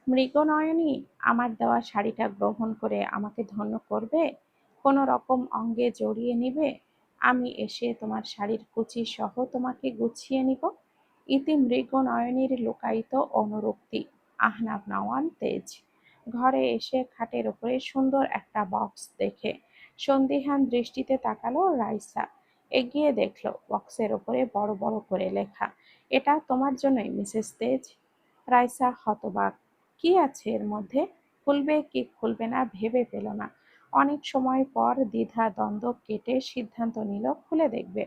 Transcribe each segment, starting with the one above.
মৃগনয়নী আমার দেওয়া শাড়িটা গ্রহণ করে আমাকে ধন্য করবে, কোনো রকম অঙ্গে জড়িয়ে নিবে, আমি এসে তোমার শাড়ির কুচি সহ তোমাকে গুছিয়ে নিব। ইতি মৃগনয়নীর লুকায়িত অনুরক্তি। আহনাব নওয়ান তেজ। ঘরে এসে খাটের উপরে সুন্দর একটা বক্স দেখে সন্দিহান দৃষ্টিতে তাকালো রাইসা। এগিয়ে দেখলো বক্সের উপরে বড় বড় করে লেখা, এটা তোমার জন্যই মিসেস তেজ। রাইসা হতবাক। কি আছে এর মধ্যে? খুলবে কি খুলবে না ভেবে পেল না। অনেক সময় পর দ্বিধা দ্বন্দ্ব কেটে সিদ্ধান্ত নিল খুলে দেখবে।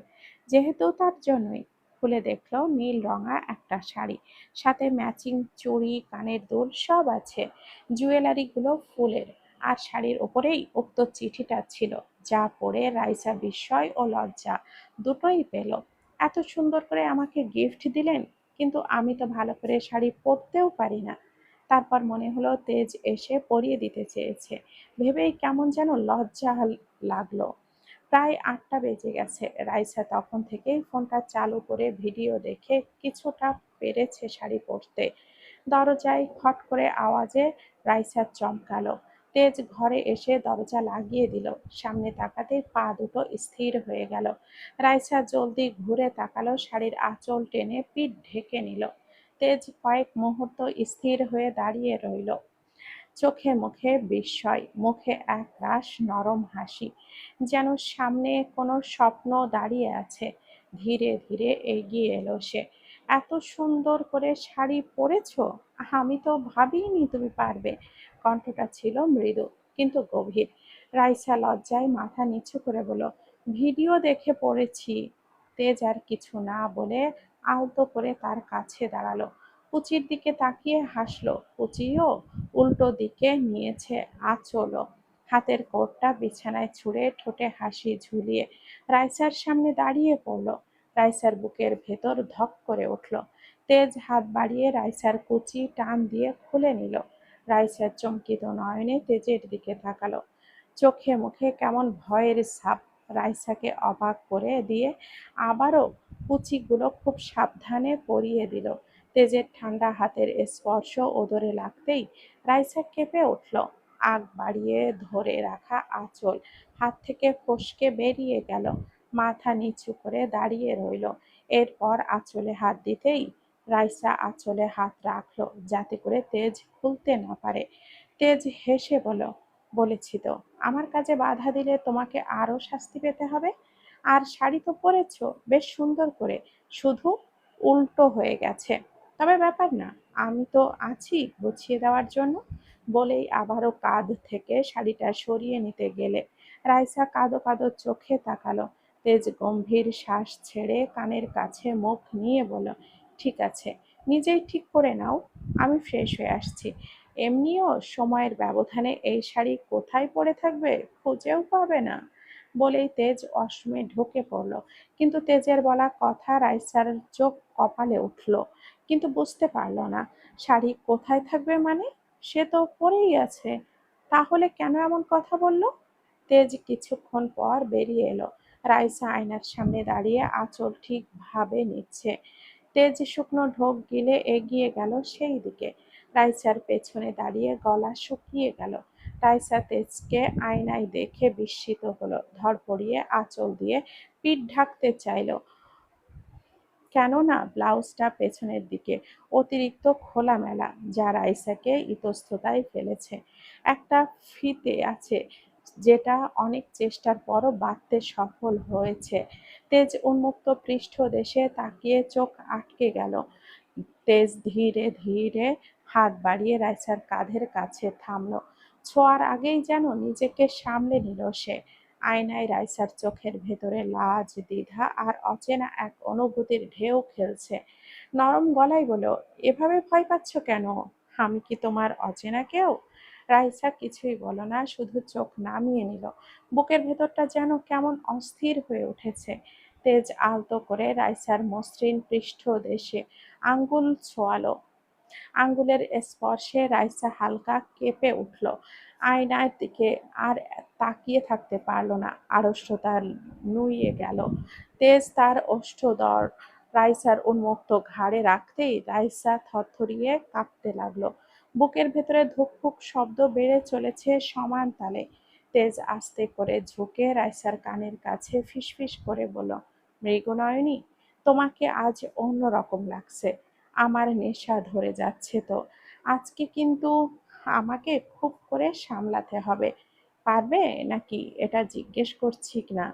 যেহেতু তার জন্যই। খুলে দেখলো নীল রঙা একটা শাড়ি, সাথে ম্যাচিং চুড়ি, কানের দুল সব আছে। জুয়েলারিগুলো ফুলের। আর শাড়ির ওপরেই উক্ত চিঠিটা ছিল, যা পড়ে রাইসা বিস্ময় ও লজ্জা দুটোই পেল। এত সুন্দর করে আমাকে গিফট দিলেন, কিন্তু আমি তো ভালো করে শাড়ি পরতেও পারি না। তারপর মনে হলো তেজ এসে পরিয়ে দিতে চেয়েছে, ভেবেই কেমন যেন লজ্জা লাগলো। প্রায় ৮টা বেজে গেছে। রাইসা তখন থেকেই ফোনটা চালু করে ভিডিও দেখে কিছুটা পেরেছে শাড়ি পরতে। দরজায় খট করে আওয়াজে রাইসা চমকালো। তেজ ঘরে এসে দরজা লাগিয়ে দিল। সামনে তাকাতেই পা দুটো স্থির হয়ে গেল। রাইসা জলদি ঘুরে তাকালো, শাড়ির আঁচল টেনে পিঠ ঢেকে নিল। তেজ কয়েক মুহূর্ত স্থির হয়ে দাঁড়িয়ে রইল, চোখে মুখে বিস্ময়, মুখে একরাশ নরম হাসি, যেন সামনে কোনো স্বপ্ন দাঁড়িয়ে আছে। ধীরে ধীরে এগিয়ে এলো সে। এত সুন্দর করে শাড়ি পরেছো, আমি তো ভাবিনি তুমি পারবে। কণ্ঠটা ছিল মৃদু কিন্তু গভীর। রাইসা লজ্জায় মাথা নিচু করে বলল, ভিডিও দেখে পড়েছি। তেজ আর কিছু না বলে আলতো করে তার কাছে দাঁড়ালো। পুচির দিকে তাকিয়ে হাসলো। পুচিও উল্টো দিকে নিয়েছে আঁচলও। হাতের কোটটা বিছানায় ছুঁড়ে ঠোঁটে হাসি ঝুলিয়ে রাইসার সামনে দাঁড়িয়ে পড়ল। রাইসার বুকের ভেতর ধক করে উঠল। তেজ হাত বাড়িয়ে রাইসার কুচি টান দিয়ে খুলে নিল। রাইসার চমকিত নয়নে তেজের দিকে তাকালো। চোখে মুখে কেমন ভয়ের ছাপ। রাইসাকে অবাক করে দিয়ে আবারও কুচিগুলো খুব সাবধানে পরিয়ে দিল। তেজের ঠান্ডা হাতের স্পর্শ ওদরে লাগতেই রাইসা কেঁপে উঠল। আগ বাড়িয়ে ধরে রাখা আঁচল হাত থেকে ফসকে বেরিয়ে গেল। মাথা নিচু করে দাঁড়িয়ে রইল। এরপর আঁচলে হাত দিতেই রাইসা আঁচলে হাত রাখলো, যাতে করে তেজ খুলতে না পারে। তেজ হেসে বলেছি তো, আমার কাজে বাধা দিলে তোমাকে আরো শাস্তি পেতে হবে। আর শাড়ি তো পরেছো বেশ সুন্দর করে, শুধু উল্টো হয়ে গেছে। তবে ব্যাপার না, আমি তো আছি গুছিয়ে দেওয়ার জন্য। বলেই আবারও কাঁধ থেকে শাড়িটা সরিয়ে নিতে গেলে রাইসা কাঁদো কাঁদো চোখে তাকালো। তেজ গম্ভীর শ্বাস ছেড়ে কানের কাছে মুখ নিয়ে বলল, ঠিক আছে, নিজেই ঠিক করে নাও, আমি ফ্রেশ হয়ে আসছি। এমনিও সময়ের ব্যবধানে এই শাড়ি কোথায় পরে থাকবে খুঁজেও পাবে না। বলেই তেজ অসমে ঢুকে পড়ল। কিন্তু তেজের বলা কথা রাইসার চোখ কপালে উঠল, কিন্তু বুঝতে পারল না শাড়ি কোথায় থাকবে মানে। সে তো পরেই আছে, তাহলে কেন এমন কথা বলল? তেজ কিছুক্ষণ পর বেরিয়ে এলো। রাইসা আয়নার সামনে দাঁড়িয়ে আঁচল ঠিকভাবে নিচ্ছে। তেজ শুকনো ঢোক গিলে এগিয়ে গেল সেই দিকে। রাইসার পেছনে দাঁড়িয়ে গলা শুকিয়ে গেল। রাইসা তেজকে আয়নায় দেখে বিস্মিত হলো, ধড়পড়িয়ে আঁচল দিয়ে পিঠ ঢাকতে চাইলো, কেননা ব্লাউজটা পেছনের দিকে অতিরিক্ত খোলামেলা, যা রাইসাকে ইতস্ততায় ফেলেছে। একটা ফিতে আছে, যেটা অনেক চেষ্টার পরও বাঁধতে সফল হয়েছে। তেজ উন্মুক্ত পৃষ্ঠদেশে তাকিয়ে চোখ আটকে গেল। তেজ ধীরে ধীরে হাত বাড়িয়ে রাইসার কাঁধের কাছে থামলো। ছোঁয়ার আগেই যেন নিজেকে সামলে নিল সে। আয়নায় রাইসার চোখের ভেতরে লাজ, দ্বিধা আর অচেনা এক অনুভূতির ঢেউ খেলছে। নরম গলায় বলল, এভাবে ভয় পাচ্ছ কেন? আমি কি তোমার অচেনা কেউ? রাইসা কিছুই বলল না, শুধু চোখ নামিয়ে নিল। বুকের ভেতরটা যেন কেমন অস্থির হয়ে উঠেছে। তেজ আলতো করে রাইসার মসৃণ পৃষ্ঠদেশে আঙ্গুল ছোঁয়ালো। আঙ্গুলের স্পর্শে রাইসা হালকা কেঁপে উঠল। আয়নার দিকে আর তাকিয়ে থাকতে পারল না, আড়ষ্টতা নুয়ে গেল। তেজ তার রাইসার উন্মুক্ত ঘাড়ে রাখতেই রাইসা থরথরিয়ে কাঁপতে লাগলো। বুকের ভেতরে ধুকপুক শব্দ বেড়ে চলেছে সমান তালে। তেজ আস্তে করে ঝুঁকে রাইসার কানের কাছে ফিসফিস করে বলল, মৃগনয়নী, তোমাকে আজ অন্যরকম লাগছে। আমার নেশা ধরে যাচ্ছে তো। আজকে কিন্তু আমাকে খুব করে সামলাতে হবে। পারবে নাকি এটা জিজ্ঞেস করছি না,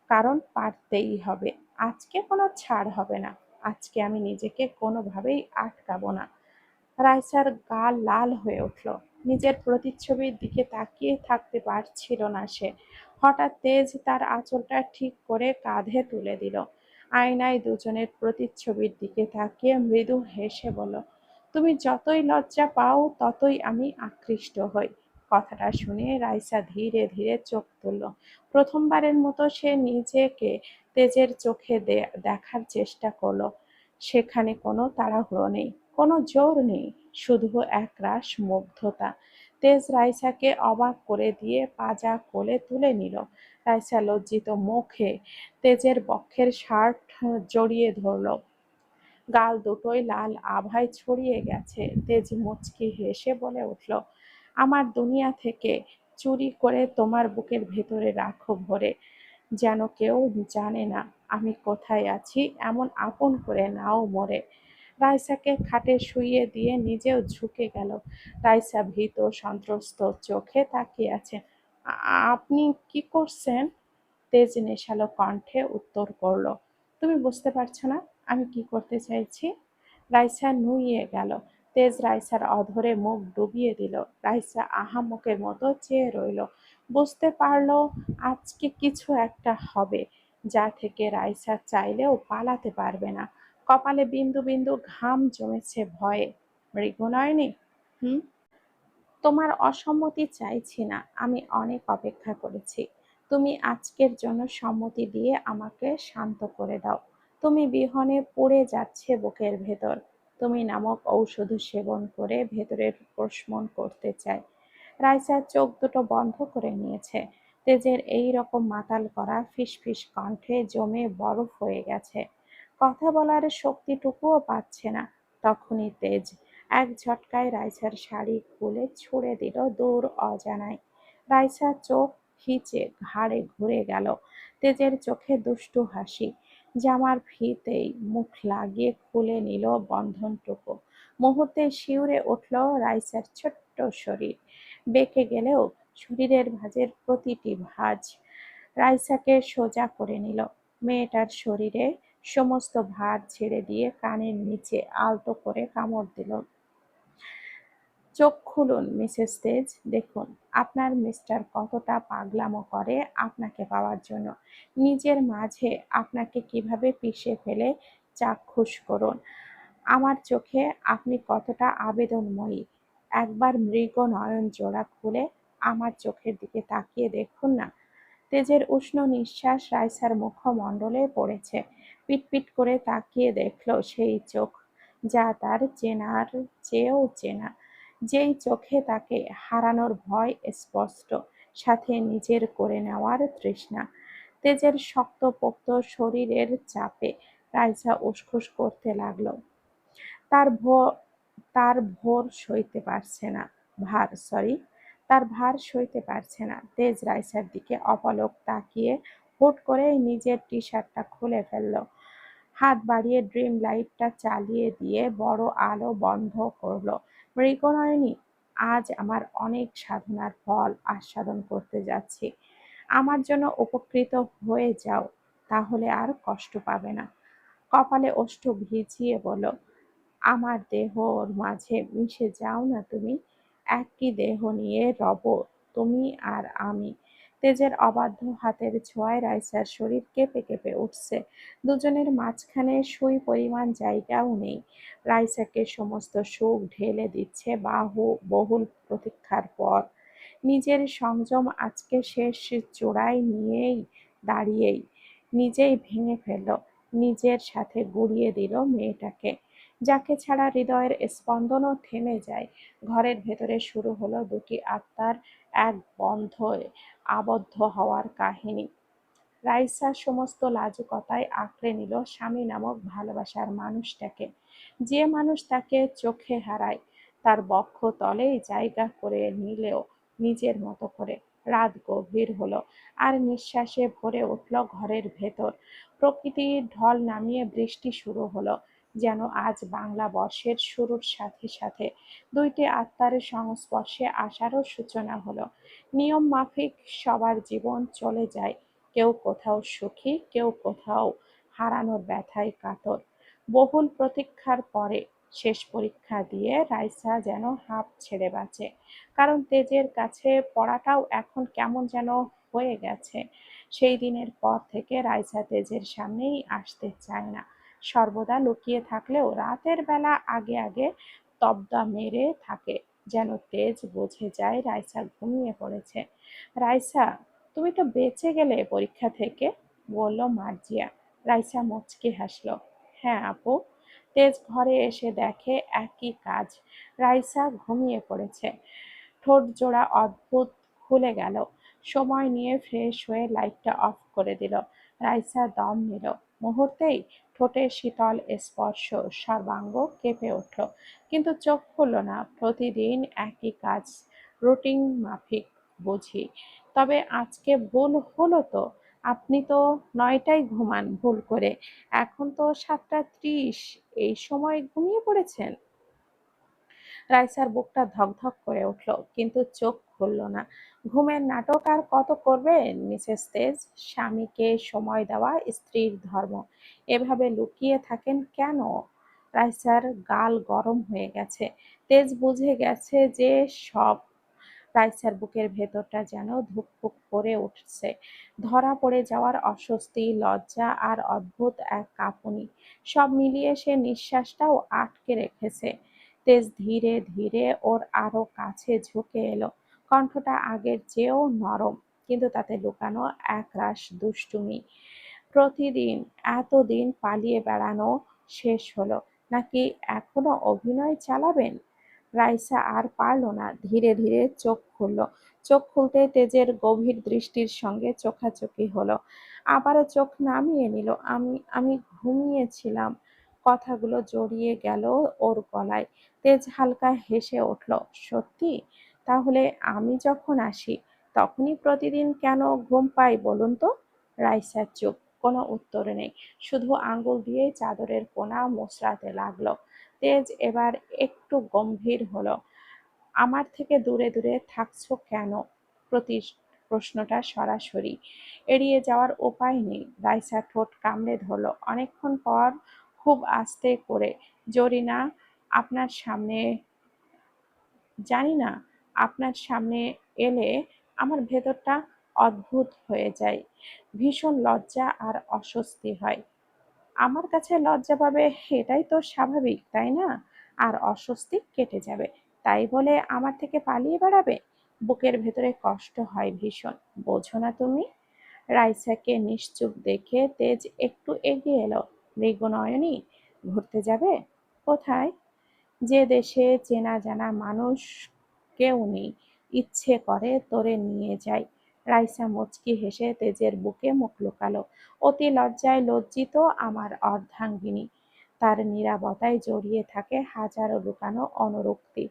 কারণ পারতেই হবে। আজকে কোনো ছাড় হবে না। আজকে আমি নিজেকে কোনোভাবেই আটকাবো না। রাইসার গাল লাল হয়ে উঠল। নিজের প্রতিচ্ছবির দিকে তাকিয়ে থাকতে পারছিল না সে। হঠাৎ তেজ তার আঁচলটা ঠিক করে কাঁধে তুলে দিল। আয়নায় দুজনের প্রতিচ্ছবির দিকে তাকিয়ে মৃদু হেসে বলল, তুমি যতই লজ্জা পাও ততই আমি আকৃষ্ট হই। কথাটা শুনে রাইসা ধীরে ধীরে চোখ তুলল। প্রথমবারের মতো সে নিজেকে তেজের চোখে দেখার চেষ্টা করলো। সেখানে কোনো তাড়াহুড়ো নেই, কোনো জোর নেই, শুধু একরাশ মুগ্ধতা। তেজ রাইসাকে অবাক করে দিয়ে পাজা কোলে তুলে নিল। রাইসা লজ্জিত মুখে তেজের বক্ষের শার্ট জড়িয়ে ধরল। গাল দুটোই লাল আভায় ছড়িয়ে গেছে। তেজ মুচকি হেসে বলে উঠল, আমার দুনিয়া থেকে চুরি করে তোমার বুকের ভেতরে রাখো ভরে, যেন কেউ জানে না আমি কোথায় আছি, এমন আপন করে নাও মোরে। রাইসাকে খাটে শুইয়ে দিয়ে নিজেও ঝুঁকে গেল। রাইসা ভীত সন্ত্রস্ত চোখে তাকিয়ে আছে। আপনি কি করছেন? তেজ নেশালো কণ্ঠে উত্তর করল, তুমি বুঝতে পারছো না আমি কি করতে চাইছি? রাইসা নুইয়ে গেল। তেজ রাইসার অধরে মুখ ডুবিয়ে দিল। রাইসা আহাম্মকের মতো চেয়ে রইল। বুঝতে পারলো আজকে কিছু একটা হবে, যা থেকে রাইসা চাইলেও পালাতে পারবে না। কপালে বিন্দু বিন্দু ঘাম জমেছে ভয়ে। মৃগনয়নী, হুম, তোমার অসম্মতি চাইছি না, আমি অনেক অপেক্ষা করেছি। তুমি আজকের জন্য সম্মতি দিয়ে আমাকে শান্ত করে দাও। তুমি বিহনে পড়ে যাচ্ছে বুকের ভেতর। তুমি নামক ঔষধ সেবন করে ভেতরের প্রশমন করতে চাই। রাইসার চোখ দুটো বন্ধ করে নিয়েছে। তেজের এই রকম মাতাল করা ফিসফিস কণ্ঠে জমে বরফ হয়ে গেছে। কথা বলার শক্তিটুকুও পাচ্ছে না। তখনই তেজ এক ঝটকায় রাইসার শাড়ি খুলে ছুঁড়ে দিল দূর অজানায়। রাইসার চোখ ভিজে ঘাড়ে ঘুরে গেল। তেজের চোখে দুষ্টু হাসি। জামার ফিতেই মুখ লাগিয়ে খুলে নিল বন্ধনটুকু। মুহূর্তে শিউরে উঠল রাইসার ছোট্ট শরীর। বেঁকে গেলেও শরীরের ভাঁজের প্রতিটি ভাঁজ রাইসাকে সোজা করে নিল। মেয়েটার শরীরে সমস্ত ভার ছেড়ে দিয়ে কানের নিচে আলতো করে কামড় দিল। চোখ খুলুন মিসেস তেজ, দেখুন আপনার মিস্টার কতটা পাগলামো করে আপনাকে পাওয়ার জন্য। নিজের মাঝে আপনাকে কিভাবে পিষে ফেলে চাক্ষুষ করুন। আমার চোখে আপনি কতটা আবেদনময়ী। একবার মৃগ নয়ন জোড়া খুলে আমার চোখের দিকে তাকিয়ে দেখুন না। তেজের উষ্ণ নিঃশ্বাস রাইসার মুখমণ্ডলে পড়েছে। পিটপিট করে তাকিয়ে দেখল সেই চোখ, যা তার চেনার চেয়েও চেনা। যেই চোখে তাকে হারানোর ভয় স্পষ্ট, সাথে নিজের করে নেওয়ার তৃষ্ণা। তেজের শক্তপোক্ত শরীরের চাপে রাইসা উসখুস করতে লাগলো। তার ভো তার ভোর সইতে পারছে না। ভার, সরি, তার ভার সইতে পারছে না। তেজ রাইসার দিকে অপলক তাকিয়ে হুট করে নিজের টি-শার্টটা খুলে ফেলল। হাত বাড়িয়ে ড্রিম লাইটটা চালিয়ে দিয়ে বড় আলো বন্ধ করলো। মৃগনয়নী, আজ আমার অনেক সাধনার ফল আস্বাদন করতে যাচ্ছি। আমার জন্য উপকৃত হয়ে যাও, তাহলে আর কষ্ট পাবে না। কপালে ওষ্ঠ ভিজিয়ে বলল, আমার দেহর মাঝে মিশে যাও না তুমি। একই দেহ নিয়ে রব তুমি আর আমি। তেজের অবাধ্য হাতের ছোঁয়ায় রাইসার শরীর কেঁপে কেঁপে উঠছে। দুজনের মাঝখানে সুই পরিমাণ জায়গাও নেই। রাইসাকে সমস্ত সুখ ঢেলে দিচ্ছে বহুল প্রতীক্ষার পর। নিজের সংযম আজকে শেষ চূড়ায় নিয়েই দাঁড়িয়েই নিজেই ভেঙে ফেলল। নিজের সাথে গুঁড়িয়ে দিল মেয়েটাকে, যাকে ছাড়া হৃদয়ের স্পন্দনও থেমে যায়। ঘরের ভেতরে শুরু হলো দুটি আত্মার এক বন্ধে আবদ্ধ হওয়ার কাহিনী। রাইসা সমস্ত লাজুকতায় আঁকড়ে নিল স্বামী নামক ভালোবাসার মানুষটাকে। যে মানুষ তাকে চোখে হারায়, তার বক্ষ তলেই জায়গা করে নিলেও নিজের মতো করে। রাত গভীর হলো, আর নিঃশ্বাসে ভরে উঠল ঘরের ভেতর। প্রকৃতির ঢল নামিয়ে বৃষ্টি শুরু হলো, যেন আজ বাংলা বর্ষের শুরুর সাথে সাথে দুইটি আত্মার সংস্পর্শে আসারও সূচনা হলো। নিয়ম মাফিক সবার জীবন চলে যায়, কেউ কোথাও সুখী, কেউ কোথাও হারানোর ব্যথায় কাতর। বহুল প্রতীক্ষার পরে শেষ পরীক্ষা দিয়ে রাইসা যেন হাঁপ ছেড়ে বাঁচে, কারণ তেজের কাছে পড়াটাও এখন কেমন যেন হয়ে গেছে। সেই দিনের পর থেকে রাইসা তেজের সামনেই আসতে চায় না। সর্বদা লুকিয়ে থাকলেও রাতের বেলা আগে আগে তবদা মেরে থাকে, যেন তেজ বুঝে যায় রাইসা ঘুমিয়ে পড়েছে। রাইসা, তুমি তো বেঁচে গেলে পরীক্ষা থেকে, বলল মার্জিয়া। রাইসা মুচকি হাসলো। হ্যাঁ আপু। তেজ ঘরে এসে দেখে একই কাজ, রাইসা ঘুমিয়ে পড়েছে। ঠোঁট জোড়া অদ্ভুত খুলে গেল। সময় নিয়ে ফ্রেশ হয়ে লাইটটা অফ করে দিল। রাইসা দম নিল। মুহূর্তেই ঠোঁটের শীতল স্পর্শ, সর্বাঙ্গ কেঁপে উঠল। কিন্তু চোখ খুলল না। প্রতিদিন একই কাজ, রুটিন মাফিক বুঝি। তবে আজকে ভুল হলো তো? আপনি তো ৯টায় ঘুমান ভুল করে, এখন তো ৭টা ৩০, এই সময় ঘুমিয়ে পড়েছেন। রাইসার বুকটা ধকধক করে উঠল, কিন্তু চোখ খুলল না। ঘুমের নাটক আর কত করবেন মিসেস তেজ? স্বামীকে সময় দেওয়া স্ত্রীর ধর্ম। এভাবে লুকিয়ে থাকেন কেন? রাইসার গাল গরম হয়ে গেছে। তেজ বুঝে গেছে যে সব। রাইসার বুকের ভেতরটা যেন ধুকপুক করে উঠছে। ধরা পড়ে যাওয়ার অস্বস্তি, লজ্জা আর অদ্ভুত এক কাঁপুনি, সব মিলিয়ে সে নিঃশ্বাসটাও আটকে রেখেছে। তেজ ধীরে ধীরে ওর আরো কাছে ঝুঁকে এলো। কণ্ঠটা আগের চেয়েও নরম, কিন্তু তাতে লুকানো একরাশ দুষ্টুমি। প্রতিদিন এতদিন পালিয়ে বেড়ানো শেষ হলো, নাকি এখনো অভিনয় চালাবেন? রাইসা আর পারল না, ধীরে ধীরে চোখ খুলল। চোখ খুলতেই তেজের গভীর দৃষ্টির সঙ্গে চোখাচোখি হলো। আবারও চোখ নামিয়ে নিল। আমি আমি ঘুমিয়েছিলাম। কথাগুলো জড়িয়ে গেল ওর গলায়। তেজ হালকা হেসে উঠল। সত্যি? তাহলে আমি যখন আসি তখনই প্রতিদিন কেন ঘুম পাই বলুন তো? রাইসার চুপ, কোনো উত্তর নেই, শুধু আঙ্গুল দিয়ে চাদরের কোণা মোচড়াতে লাগলো। তেজ এবার একটু গম্ভীর হলো। আমার থেকে দূরে দূরে থাকছো কেন? প্রতি প্রশ্নটা সরাসরি, এড়িয়ে যাওয়ার উপায় নেই। রাইসা ঠোঁট কামড়ে ধরলো। অনেকক্ষণ পর খুব আস্তে করে, জরিনা, আপনার সামনে, জানি না, আপনার সামনে এলে আমার ভেতরটা অদ্ভুত হয়ে যায়। ভীষণ লজ্জা আর অস্বস্তি হয়। আমার কাছে লজ্জা পাবে, এটাই তো স্বাভাবিক, তাই না? আর অস্বস্তি কেটে যাবে, তাই বলে আমার থেকে পালিয়ে বেড়াবে? বুকের ভেতরে কষ্ট হয় ভীষণ, বোঝো না তুমি? রাইসাকে নিশ্চুপ দেখে তেজ একটু এগিয়ে এলো। মৃগনয়নী, ঘুরতে যাবে? কোথায়? যে দেশে চেনা জানা মানুষ কেউ নেই, ইচ্ছে করে তোরে নিয়ে যাই। রাইসা মুচকি হেসে তেজের বুকে মুখ লুকালো। অতি লজ্জায় লজ্জিত আমার অর্ধাঙ্গিনী। তার নীরবতায় জড়িয়ে থাকে হাজারো লুকানো অনুরক্তি।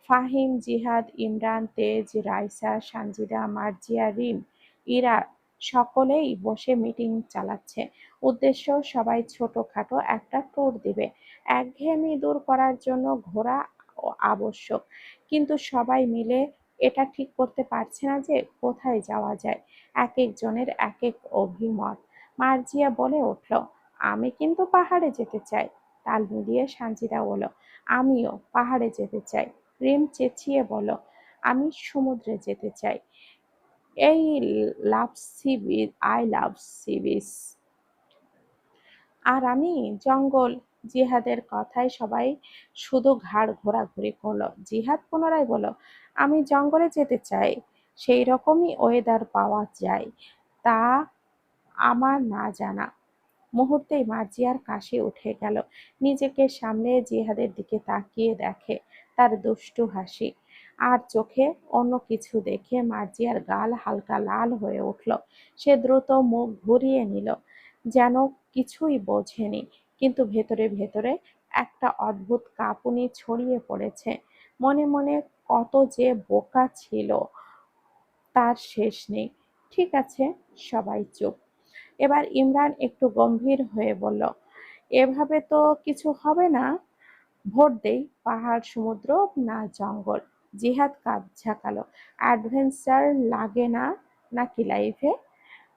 ফাহিম, জিহাদ, ইমরান, তেজ, রাইসা, সানজিদা, মার্জিয়া, রিম, ইরা সকলেই বসে মিটিং চালাচ্ছে। উদ্দেশ্য, সবাই ছোটখাটো একটা ট্যুর দিবে। একঘেয়েমি দূর করার জন্য ঘোরা আবশ্যক, কিন্তু সবাই মিলে এটা ঠিক করতে পারছে না যে কোথায় যাওয়া যায়। এক একজনের এক এক অভিমত। মার্জিয়া বলে উঠল, আমি কিন্তু পাহাড়ে যেতে চাই। তাল মিলিয়ে সানজিদা বলল, আমিও পাহাড়ে যেতে চাই। রিম চেঁচিয়ে বলল, আমি সমুদ্রে যেতে চাই। এই love sea beach, I love sea beach. আর আমি জঙ্গল। জিহাদের কথায় সবাই শুধু ঘাড় ঘোরাঘুরি করলো। জিহাদ পুনরায় বলল, আমি জঙ্গলে যেতে চাই, সেই রকমই ওয়েদার পাওয়া যায়, তা আমার না জানা। মুহূর্তেই মার্জিয়ার কাশি উঠে গেল। নিজেকে সামলে জিহাদের দিকে তাকিয়ে দেখে তার দুষ্টু হাসি, আর চোখে অন্য কিছু দেখে মার্জিয়ার গাল হালকা লাল হয়ে উঠল। সে দ্রুত মুখ ঘুরিয়ে নিল, যেন কিছুই বোঝেনি, কিন্তু ভেতরে ভেতরে একটা অদ্ভুত কাঁপুনি ছড়িয়ে পড়েছে। মনে মনে কত যে বোকা ছিল তার শেষ নেই। ঠিক আছে, সবাই চুপ। এবার ইমরান একটু গম্ভীর হয়ে বলল, এভাবে তো কিছু হবে না। ভোট দেই, পাহাড়, সমুদ্র না জঙ্গল। জিহাদ কাঁধ ঝাঁকালো। অ্যাডভেঞ্চার লাগে না নাকি লাইফে?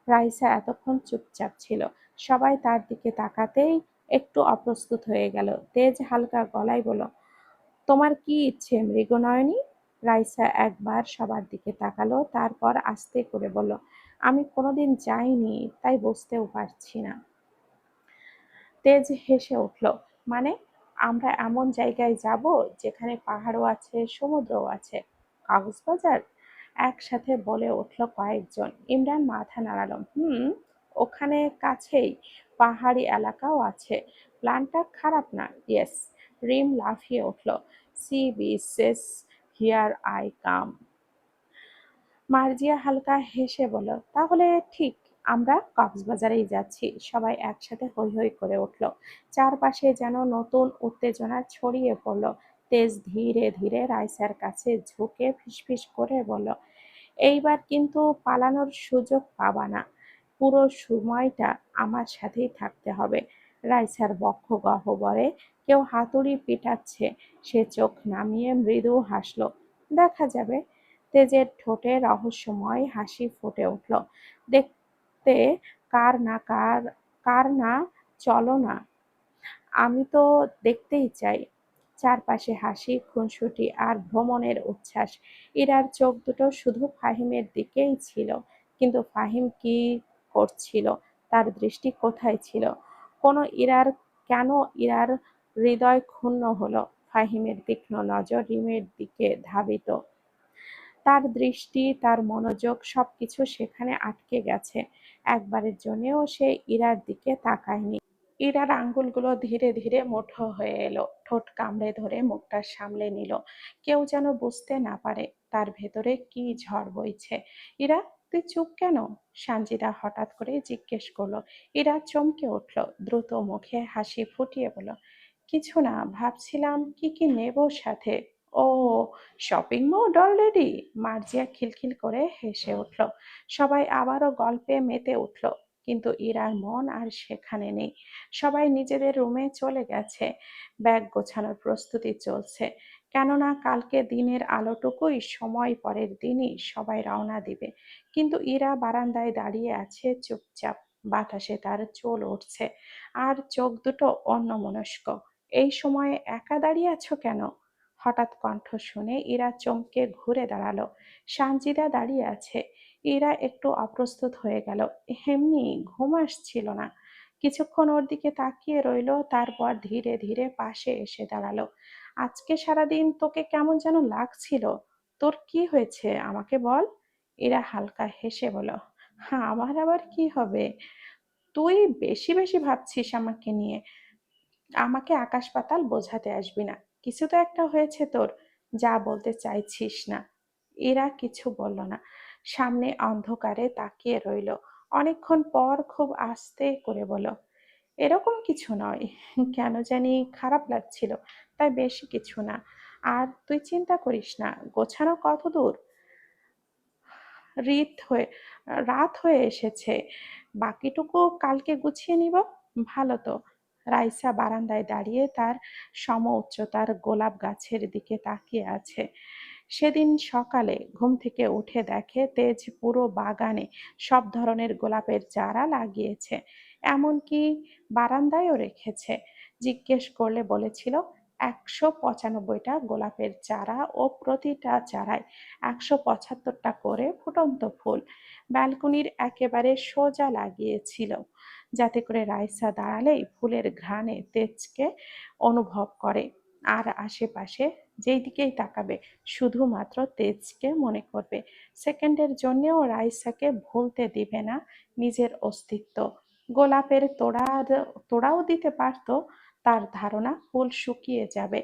রাইসা এতক্ষণ চুপচাপ ছিল। সবাই তার দিকে তাকাতেই একটু অপ্রস্তুত হয়ে গেল। তেজ হালকা গলায় বলল, তোমার কি ইচ্ছে মৃগনয়নী? রাইসা একবার সবার দিকে তাকালো, তারপর আস্তে করে বলল, আমি কোনোদিন যাইনি, তাই বুঝতেও পারছি না। তেজ হেসে উঠল, মানে? আমরা এমন জায়গায় যাব যেখানে পাহাড়ও আছে, সমুদ্রও আছে। কক্সবাজার? একসাথে বলে উঠল কয়েকজন। ইমরান মাথা নাড়ালো, ওখানে কাছেই পাহাড়ি এলাকাও আছে। প্ল্যানটা খারাপ না। ইয়েস। রিম লাফিয়ে উঠল, sea beaches, here I come. Marzia হালকা হেসে বলল, তাহলে ঠিক, আমরা কক্সবাজারেই যাচ্ছি। সবাই একসাথে হৈ হৈ করে উঠল। চারপাশে যেন নতুন উত্তেজনা ছড়িয়ে পড়ল। তেজ ধীরে ধীরে রাইসার কাছে ঝুঁকে ফিসফিস করে বলল, এইবার কিন্তু পালানোর সুযোগ পাবা না। পুরো সময়টা আমার সাথেই থাকতে হবে। রাইসার বক্ষ গহ্বরে কেউ হাতুড়ি পিটাচ্ছে। সে চোখ নামিয়ে মৃদু হাসল। দেখা যাবে। তেজের ঠোঁটে রহস্যময় হাসি ফুটে উঠল। দেখতে কার না, চলো না। আমি তো দেখতেই চাই। চারপাশে হাসি, খুনসুটি আর ভ্রমণের উচ্ছ্বাস। ইরার চোখ দুটো শুধু ফাহিমের দিকেই ছিল। কিন্তু ফাহিম কি করছিল? তার দৃষ্টি কোথায় ছিল? কেন ইরার হৃদয় ক্ষুণ্ণ হলো? ফাহিমের তীক্ষ্ণ নজর রিমের দিকে ধাবিত। তার দৃষ্টি, তার মনোযোগ সবকিছু সেখানে আটকে গেছে। একবারের জন্যেও সে ইরার দিকে তাকায়নি। ইরার আঙ্গুলগুলো ধীরে ধীরে মুঠো হয়ে এলো। ঠোঁট কামড়ে ধরে মুখটা সামলে নিল। কেউ যেন বুঝতে না পারে তার ভেতরে কি ঝড় বইছে। ইরা, তুই চুপ কেন? সানজিদা হঠাৎ করে জিজ্ঞেস করলো। ইরা চমকে উঠল, দ্রুত মুখে হাসি ফুটিয়ে বলল, কিছু না, ভাবছিলাম কি কি নেব সাথে। ও, শপিং মোড অলরেডি? মার্জিয়া খিলখিল করে হেসে উঠল। সবাই আবারও গল্পে মেতে উঠল। কিন্তু ইরার মন আর সেখানে নেই। সবাই নিজেদের রুমে চলে গেছে। ব্যাগ গোছানোর প্রস্তুতি চলছে। কেননা কালকে দিনের আলোটুকুই সময়, পরের দিনই সবাই রওনা দিবে। কিন্তু ইরা বারান্দায় দাঁড়িয়ে আছে চুপচাপ। বাতাসে তার চুল উঠছে আর চোখ দুটো অন্যমনস্ক। এই সময়ে একা দাঁড়িয়ে আছো কেন? হঠাৎ কণ্ঠ শুনে ইরা চমকে ঘুরে দাঁড়ালো। সানজিদা দাঁড়িয়ে আছে। ইরা একটু অপ্রস্তুত হয়ে গেল। এমনি ঘুম আসছিল না। কিছুক্ষণ ওর দিকে তাকিয়ে রইল, তারপর ধীরে ধীরে পাশে এসে দাঁড়ালো। আজকে সারাদিন তোকে কেমন যেন লাগছিল। তোর কি হয়েছে আমাকে বল। এরা হালকা হেসে বলল, হ্যাঁ, আমার আবার কি হবে? তুই বেশি বেশি ভাবছিস আমাকে নিয়ে। আমাকে আকাশ পাতাল বোঝাতে আসবি না। কিছু তো একটা হয়েছে তোর, যা বলতে চাইছিস না। এরা কিছু বলল না। সামনে অন্ধকারে তাকিয়ে রইল। অনেকক্ষণ পর খুব আস্তে করে বলল, এরকম কিছু নয়, কেন জানি খারাপ লাগছিল, তাই বেশি কিছু না। আর তুই চিন্তা করিস না। গোছানো কত দূর? রিত হয়ে রাত হয়ে এসেছে। বাকিটুকু কালকে গুছিয়ে নিব। ভালো তো। রাইসা বারান্দায় দাঁড়িয়ে তার সম উচ্চতার গোলাপ গাছের দিকে তাকিয়ে আছে। সেদিন সকালে ঘুম থেকে উঠে দেখে তেজ পুরো বাগানে সব ধরনের গোলাপের চারা লাগিয়েছে। এমনকি বারান্দায়ও রেখেছে। জিজ্ঞেস করলে বলেছিল ১৯৫টা গোলাপের চারা ও প্রতিটা চারায় ১৭৫টা করে ফুটন্ত ফুল ব্যালকনির একেবারে সোজা লাগিয়েছিল, যাতে করে রাইসা দাঁড়ালেই ফুলের ঘ্রাণে তেজকে অনুভব করে। আর আশেপাশে যেই দিকেই তাকাবে শুধুমাত্র তেজকে মনে করবে। সেকেন্ডের জন্যেও রাইসাকে ভুলতে দিবে না নিজের অস্তিত্ব। গোলাপের তোড়াও দিতে পারত। তার ধারণা ফুল শুকিয়ে যাবে,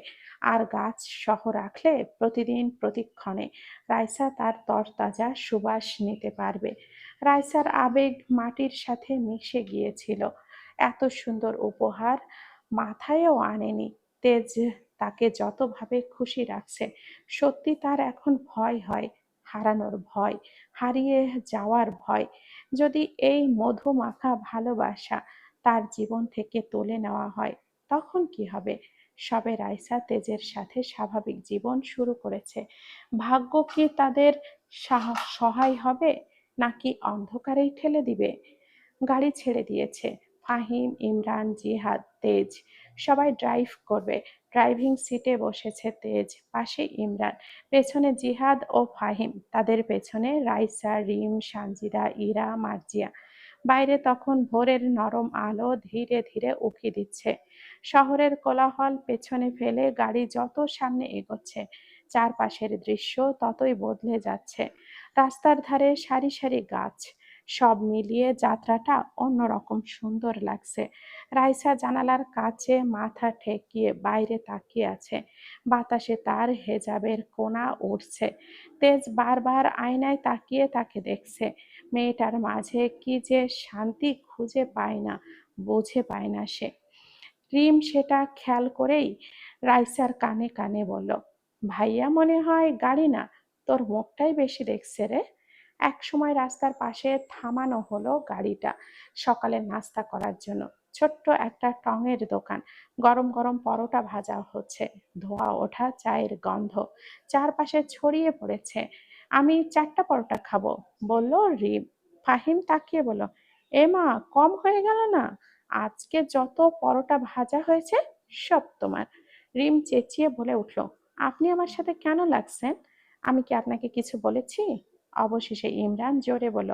আর গাছ সহ রাখলে প্রতিদিন প্রতিক্ষণে রাইসা তার তরতাজা সুবাস নিতে পারবে। রাইসার আবেগ মাটির সাথে মিশে গিয়েছিল। এত সুন্দর উপহার মাথায়ও আনেনি। তেজ তাকে যতভাবে খুশি রাখছে, সত্যি তার এখন ভয় হয়, হারানোর ভয়, হারিয়ে যাওয়ার ভয়। যদি এই মধুমাখা ভালোবাসা তার জীবন থেকে তুলে নেওয়া হয়, তখন কি হবে? সবে রাইসা তেজের সাথে স্বাভাবিক জীবন শুরু করেছে। ভাগ্য কি তাদের সহায় হবে, নাকি অন্ধকারেই ঠেলে দিবে? গাড়ি ছেড়ে দিয়েছে। ফাহিম, ইমরান, জিহাদ, তেজ সবাই ড্রাইভ করবে। ড্রাইভিং সিটে বসেছে তেজ, পাশে ইমরান, পেছনে জিহাদ ও ফাহিম, তাদের পেছনে রাইসা, রিম, সানজিদা, ইরা, মার্জিয়া। বাইরে তখন ভোরের নরম আলো ধীরে ধীরে উঁকি দিচ্ছে। শহরের কোলাহল পেছনে ফেলে গাড়ি যত সামনে এগোচ্ছে, চারপাশের দৃশ্য ততই বদলে যাচ্ছে। রাস্তার ধারে সারি সারি গাছ, সব মিলিয়ে যাত্রাটা অন্যরকম সুন্দর লাগছে। রাইসা জানালার কাছে মাথা ঠেকিয়ে বাইরে তাকিয়ে আছে। বাতাসে তার হেজাবের কোনা উঠছে। তেজ বারবার আয়নায় তাকিয়ে তাকে দেখছে। মেয়েটার মাঝে কি যে শান্তি খুঁজে পায় না, বুঝে পায় না সে। রিম সেটা খেয়াল করেই রাইসার কানে কানে বলল, ভাইয়া মনে হয় গাড়ি না, তোর মুখটাই বেশি দেখছে রে। এক সময় রাস্তার পাশে থামানো হলো গাড়িটা সকালের নাস্তা করার জন্য। ছোট্ট একটা টঙের দোকান, গরম গরম পরোটা ভাজা হচ্ছে, ধোয়া ওঠা চায়ের গন্ধ চারপাশে ছড়িয়ে পড়েছে। আমি 4টা পরোটা খাবো, বলল রিম। ফাহিম তাকিয়ে বলল, এ মা, কম হয়ে গেল না? আজকে যত পরোটা ভাজা হয়েছে সব তোমার। রিম চেঁচিয়ে বলে উঠল, আপনি আমার সাথে কেন লাগছেন? আমি কি আপনাকে কিছু বলেছি? অবশেষে ইমরান জোরে বলল,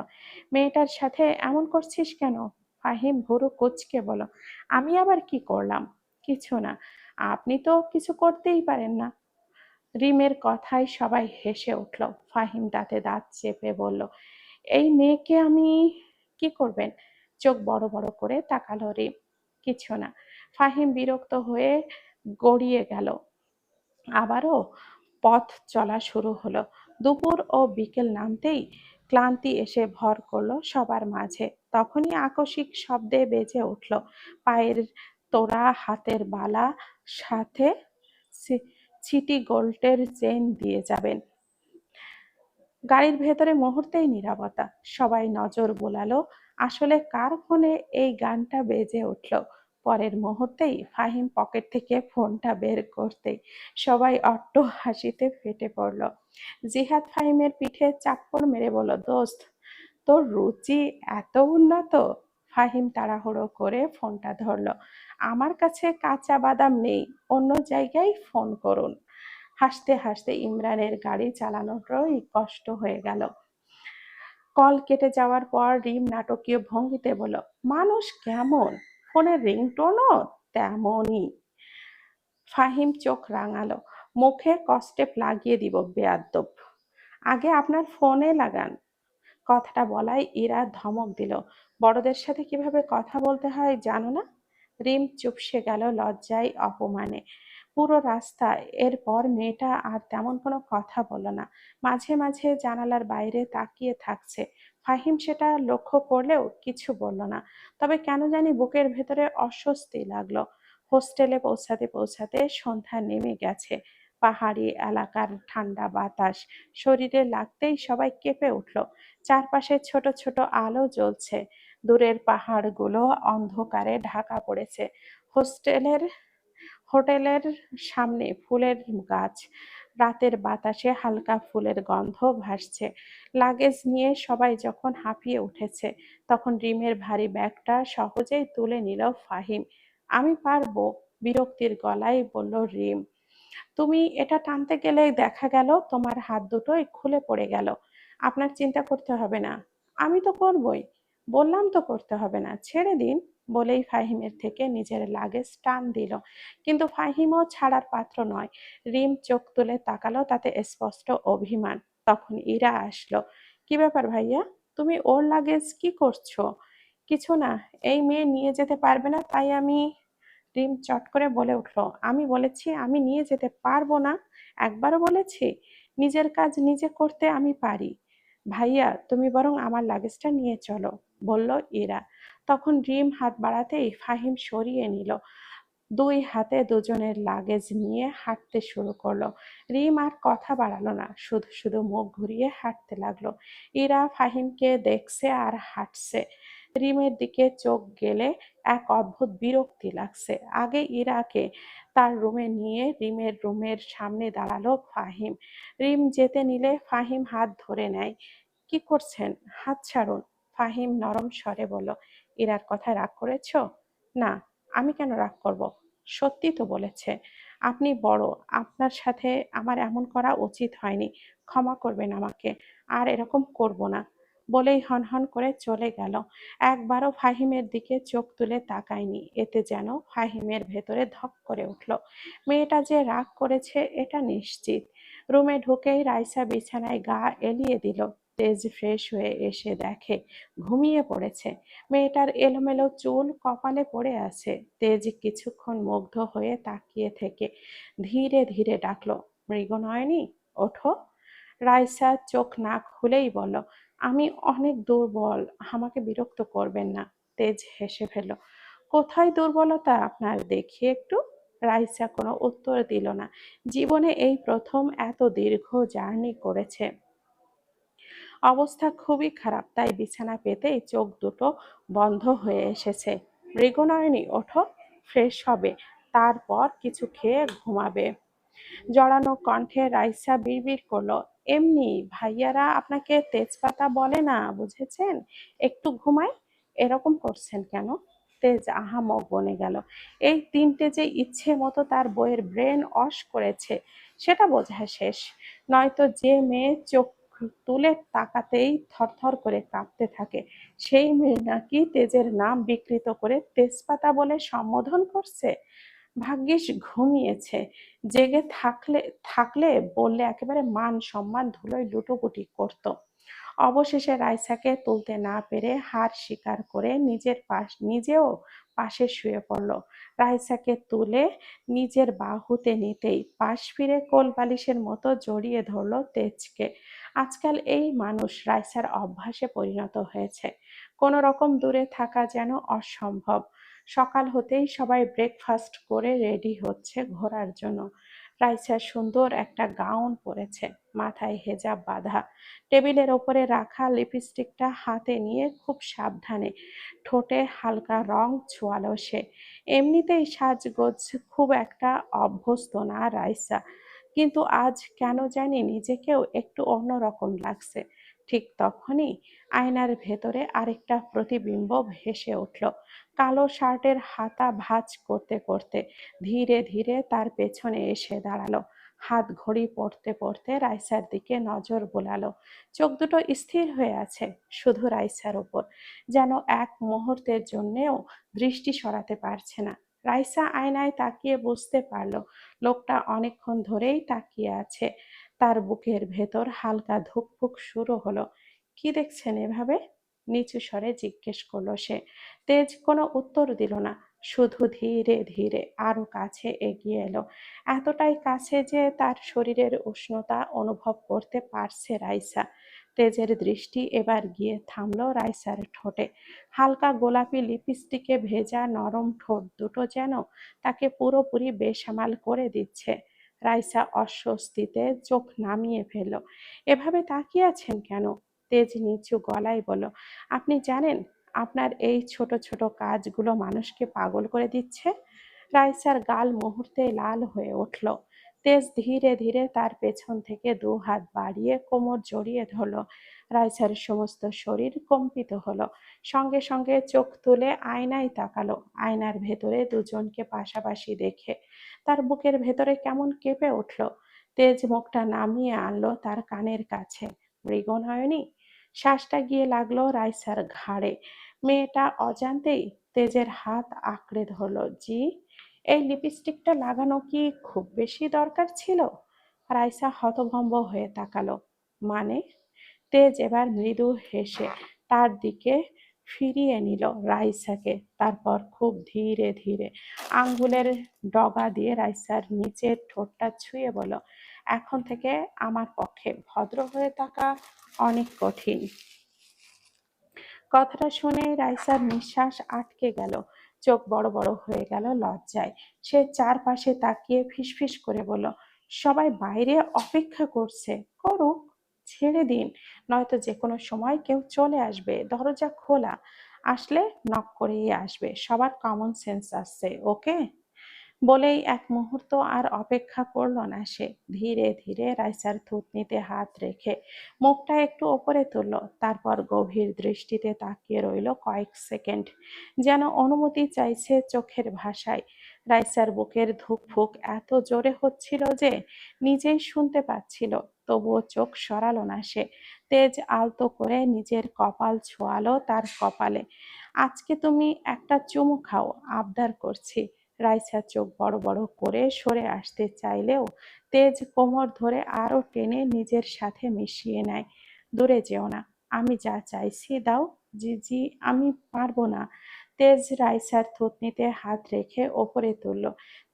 মেয়েটার সাথে এমন করছিস কেন? ফাহিম ভুরু কুঁচকে বলল, আমি আবার কি করলাম? কিছু না। আপনি তো কিছু করতেই পারেন না। রিমের কথায় সবাই হেসে উঠল। ফাহিম দাঁতে দাঁত চেপে বলল, এই মেয়েকে আমি কি করবেন? চোখ বড় বড় করে তাকালো রিম। কিছু না। ফাহিম বিরক্ত হয়ে গড়িয়ে গেল। আবারও পথ চলা শুরু হলো। দুপুর ও বিকেল নামতেই ক্লান্তি এসে ভর করলো সবার মাঝে। তখনই আকস্মিক শব্দে বেজে উঠল পায়ের তোড়া, হাতের বালা, সাথে সিটি গোল্ডের চেন দিয়ে যাবেন। গাড়ির ভেতরে মুহূর্তেই নীরবতা। সবাই নজর বোলালো আসলে কার ফোনে এই গানটা বেজে উঠল। পরের মুহূর্তেই ফাহিম পকেট থেকে ফোনটা বের করতেই সবাই অট্ট হাসিতে ফেটে পড়ল। জিহাদ ফাহিমের পিঠে চাপ্পড় মেরে বলল, দোস্ত, তোর রুচি এত উন্নত? ফাহিম তাড়াহুড়ো করে ফোনটা ধরল। আমার কাছে কাঁচা বাদাম নেই, অন্য জায়গায় ফোন করুন। হাসতে হাসতে ইমরানের গাড়ি চালানোটাই কষ্ট হয়ে গেল। কল কেটে যাওয়ার পর রিম নাটকীয় ভঙ্গিতে বলল, মানুষ কেমন, ফোনের রিংটোনও তেমনই। ফাহিম চোখ রাঙালো, মুখে কষ্টেপ লাগিয়ে দিব বেয়াদ্দপ। আগে আপনার ফোনে লাগান। কথাটা বলাই ইরা ধমক দিল, বড়দের সাথে কিভাবে কথা বলতে হয় জানো না? রিম চুপসে গেল লজ্জায় অপমানে। পুরো রাস্তায় এরপর মেয়েটা আর তেমন কোনো কথা বলল না। মাঝে মাঝে জানালার বাইরে তাকিয়ে থাকছে। ফাহিম সেটা লক্ষ্য করলেও কিছু বলল না। তবে কেন জানি বুকের ভেতরে অস্বস্তি লাগলো। হোস্টেলে পৌঁছাতে পৌঁছাতে সন্ধ্যা নেমে গেছে। পাহাড়ি এলাকার ঠান্ডা বাতাস শরীরে লাগতেই সবাই কেঁপে উঠল। চারপাশে ছোট ছোট আলো জ্বলছে। দূরের পাহাড়গুলো অন্ধকারে ঢাকা পড়েছে। হোস্টেলের হোটেলের সামনে ফুলের গাছ, রাতের বাতাসে হালকা ফুলের গন্ধ ভাসছে। লাগেজ নিয়ে সবাই যখন হাঁপিয়ে উঠেছে, তখন রিমের ভারী ব্যাগটা সহজেই তুলে নিল ফাহিম। আমি পারবো, বিরক্তির গলায় বলল রিম। তুমি এটা টানতে গেলে দেখা গেল তোমার হাত দুটোই খুলে পড়ে গেল। আপনার চিন্তা করতে হবে না, আমি তো করবই। বললাম তো করতে হবে না, ছেড়ে দিন। বলেই ফাহিমের থেকে নিজের লাগেজ টান দিল। কিন্তু ফাহিমও ছাড়ার পাত্র নয়। রিম চোখ তুলে তাকালো, তাতে স্পষ্ট অভিমান। তখন ইরা আসলো। কি ব্যাপার ভাইয়া, তুমি ওর লাগেজ কি করছো? কিছু না, এই মেয়ে নিয়ে যেতে পারবে না তাই আমি। রিম চট করে বলে উঠল, আমি বলেছি আমি নিয়ে যেতে পারবো না? একবারও বলেছি? নিজের কাজ নিজে করতে আমি পারি। ভাইয়া, তুমি বরং আমার লাগেজটা নিয়ে চলো, বলল ইরা। তখন রিম হাত বাড়াতেই ফাহিম সরিয়ে নিল। দুই হাতে দুজনের লাগেজ নিয়ে হাঁটতে শুরু করলো। রিম আর কথা বাড়ালো না, শুধু শুধু মুখ ঘুরিয়ে হাঁটতে লাগলো। ইরা ফাহিমকে দেখছে আর হাঁটছে। রিমের দিকে চোখ গেলে এক অদ্ভুত বিরক্তি লাগছে। আগে ইরাকে তার রুমে নিয়ে রিমের রুমের সামনে দাঁড়ালো ফাহিম। রিম যেতে নিলে ফাহিম হাত ধরে নেয়। কি করছেন? হাত ছাড়ুন। ফাহিম নরম স্বরে বলল, ইরার কথায় রাগ করেছ? না, আমি কেন রাগ করব? সত্যি তো বলেছে। আপনি বড়, আপনার সাথে আমার এমন করা উচিত হয়নি। ক্ষমা করবেন আমাকে, আর এরকম করব না, বলেই হনহন করে চলে গেল। একবারও ফাহিমের দিকে চোখ তুলে তাকায়নি। এতে যেন ফাহিমের ভেতরে ধক করে উঠল। মেয়েটা যে রাগ করেছে এটা নিশ্চিত। রুমে ঢুকেই রাইসা বিছানায় গা এলিয়ে দিল। তেজ ফ্রেশ হয়ে এসে দেখে ঘুমিয়ে পড়েছে। মেয়েটার এলোমেলো চুল কপালে পড়ে আছে। তেজ কিছুক্ষণ মুগ্ধ হয়ে তাকিয়ে থেকে ধীরে ধীরে ডাকলো, মৃগনয়নী, ওঠো। রাইসা চোখ না খুলেই বলল, আমি অনেক দুর্বল, আমাকে বিরক্ত করবেন না। তেজ হেসে ফেলল, কোথায় দুর্বলতা আপনার, দেখি একটু। রাইসা কোনো উত্তর দিল না। জীবনে এই প্রথম এত দীর্ঘ জার্নি করেছে। অবস্থা খুবই খারাপ, তাই বিছানা পেতেই চোখ দুটো বন্ধ হয়ে এসেছে। মৃগনয়নী, ওঠো, ফ্রেশ হবে, তারপর কিছু খেয়ে ঘুমাবে। জড়ানো কণ্ঠে রাইসা বিড়বিড় করলো, এমনি ভাইয়ারা আপনাকে তেজপাতা বলে না, বুঝেছেন? একটু ঘুমাই, এরকম করছেন কেন? তেজ আহামক বনে গেল। এই তিনটে যে ইচ্ছে মতো তার বইয়ের ব্রেন ওয়াশ করেছে সেটা বোঝা শেষ। নয়তো যে মেয়ে চোখ তুলে তাকাতেই থরথর করে কাঁপতে থাকে, সেই মেয়ে নাকি তেজের নাম বিকৃত করে তেজপাতা বলে সম্বোধন করছে। ভাগ্যিস ঘুমিয়েছে, জেগে থাকলে থাকলে বললে একেবারে মান সম্মান ধুলোয় লুটোপুটি করত। অবশেষে রাইসাকে তুলতে না পেরে হার স্বীকার করে নিজেও পাশে শুয়ে পড়ল। রাইসাকে তুলে নিজের বাহুতে নিতেই পাশ ফিরে কোল বালিশের মতো জড়িয়ে ধরল তেজকে। আজকাল এই মানুষ রাইসার অভ্যাসে পরিণত হয়েছে। কোনো রকম দূরে থাকা যেন অসম্ভব। সকাল হতেই সবাই ব্রেকফাস্ট করে রেডি হচ্ছে ঘোরার জন্য। রাইসা সুন্দর একটা গাউন পরেছে, মাথায় হেজাব বাঁধা। টেবিলের ওপরে রাখা লিপস্টিকটা হাতে নিয়ে খুব সাবধানে ঠোঁটে হালকা রং ছোঁয়ালো সে। এমনিতেই সাজগোজ খুব একটা অভ্যস্ত না রাইসা, কিন্তু আজ কেন জানি নিজেকেও একটু অন্যরকম লাগছে। ঠিক তখনই আয়নার ভেতরে আরেকটা প্রতিবিম্ব ভেসে উঠল। কালো শার্টের হাতা ভাঁজ করতে করতে ধীরে ধীরে তার পেছনে এসে দাঁড়ালো। হাত ঘড়ি পড়তে পড়তে রাইসার দিকে নজর বোলালো। চোখ দুটো স্থির হয়ে আছে শুধু রাইসার উপর, যেন এক মুহূর্তের জন্যেও দৃষ্টি সরাতে পারছে না। রাইসা আয়নায় তাকিয়ে বুঝতে পারলো লোকটা অনেকক্ষণ ধরেই তাকিয়ে আছে। তার বুকের ভেতর হালকা ধুকপুক শুরু হলো। কি দেখছেন এভাবে? নিচু স্বরে জিজ্ঞেস করলো সে। তেজ কোনো উত্তর দিল না, শুধু ধীরে ধীরে আরো কাছে এগিয়ে এলো। এতটাই কাছে যে তার শরীরের উষ্ণতা অনুভব করতে পারছে রাইসা। তেজের দৃষ্টি এবার গিয়ে থামলো রাইসার ঠোঁটে। হালকা গোলাপি লিপস্টিকে ভেজা নরম ঠোঁট দুটো যেন তাকে পুরোপুরি বেসামাল করে দিচ্ছে। রাইসা অস্বস্তিতে চোখ নামিয়ে ফেলল। এভাবে তাকিয়ে আছেন কেন? তেজ নিচু গলায় বলল, আপনি জানেন আপনার এই ছোট ছোট কাজগুলো মানুষকে পাগল করে দিচ্ছে। রাইসার গাল মুহূর্তে লাল হয়ে উঠল। তেজ ধীরে ধীরে তার পেছন থেকে দু হাত বাড়িয়ে কোমর জড়িয়ে ধরল। রাইসার সমস্ত শরীর কম্পিত হলো। সঙ্গে সঙ্গে চোখ তুলে আয়নায় তাকালো। আয়নার ভেতরে দুজনকে পাশাপাশি দেখে তার বুকের ভেতরে কেমন কেঁপে উঠল। তেজ মুখটা নামিয়ে আনলো তার কানের কাছে। মৃগনয়নী। শ্বাসটা গিয়ে লাগলো রাইসার ঘাড়ে। মেয়েটা অজান্তেই তেজের হাত আঁকড়ে ধরল। জি, এই লিপস্টিকটা লাগানো কি খুব বেশি দরকার ছিল? রাইসা হতভম্ব হয়ে তাকালো। মানে? তেজ এবার মৃদু হেসে তার দিকে ফিরিয়ে নিল রাইসাকে। তারপর খুব ধীরে ধীরে আঙ্গুলের ডগা দিয়ে রাইসার নিচের ঠোঁটটা ছুঁয়ে বলল, এখন থেকে আমার পক্ষে ভদ্র হয়ে থাকা অনেক কঠিন। কথাটা শুনে রাইসার নিঃশ্বাস আটকে গেল। চোখ বড় বড় হয়ে গেল লজ্জায়। সে চারপাশে তাকিয়ে ফিসফিস করে বলল, সবাই বাইরে অপেক্ষা করছে, করুক, ছেড়ে দিন, নয়তো যে কোনো সময় কেউ চলে আসবে, দরজা খোলা, আসলে নক করেই আসবে, সবার কমন সেন্স আসছে, ওকে? বলেই এক মুহূর্ত আর অপেক্ষা করল না সে। ধীরে ধীরে রাইসার থুতনিতে হাত রেখে মুখটা একটু ওপরে তুলল, তারপর গভীর দৃষ্টিতে তাকিয়ে রইল কয়েক সেকেন্ড, যেন অনুমতি চাইছে চোখের ভাষায়। রাইসার বুকের ধুকফুক এত জোরে হচ্ছিল যে নিজেই শুনতে পাচ্ছিল, তবুও চোখ সরালো না সে। তেজ আলতো করে নিজের কপাল ছোঁয়ালো তার কপালে। আজকে তুমি একটা চুমু খাও, আবদার করছি। রাইসা চোখ বড় বড় করে সরে আসতে চাইলেও তেজ কোমর ধরে আরো টেনে নিজের সাথে মিশিয়ে নেয়। দূরে যেও না, আমি যা চাইছি দাও। জি জি, আমি পারবো না। তেজ রাইসার থুতনিতে হাত রেখে ওপরে তুলল।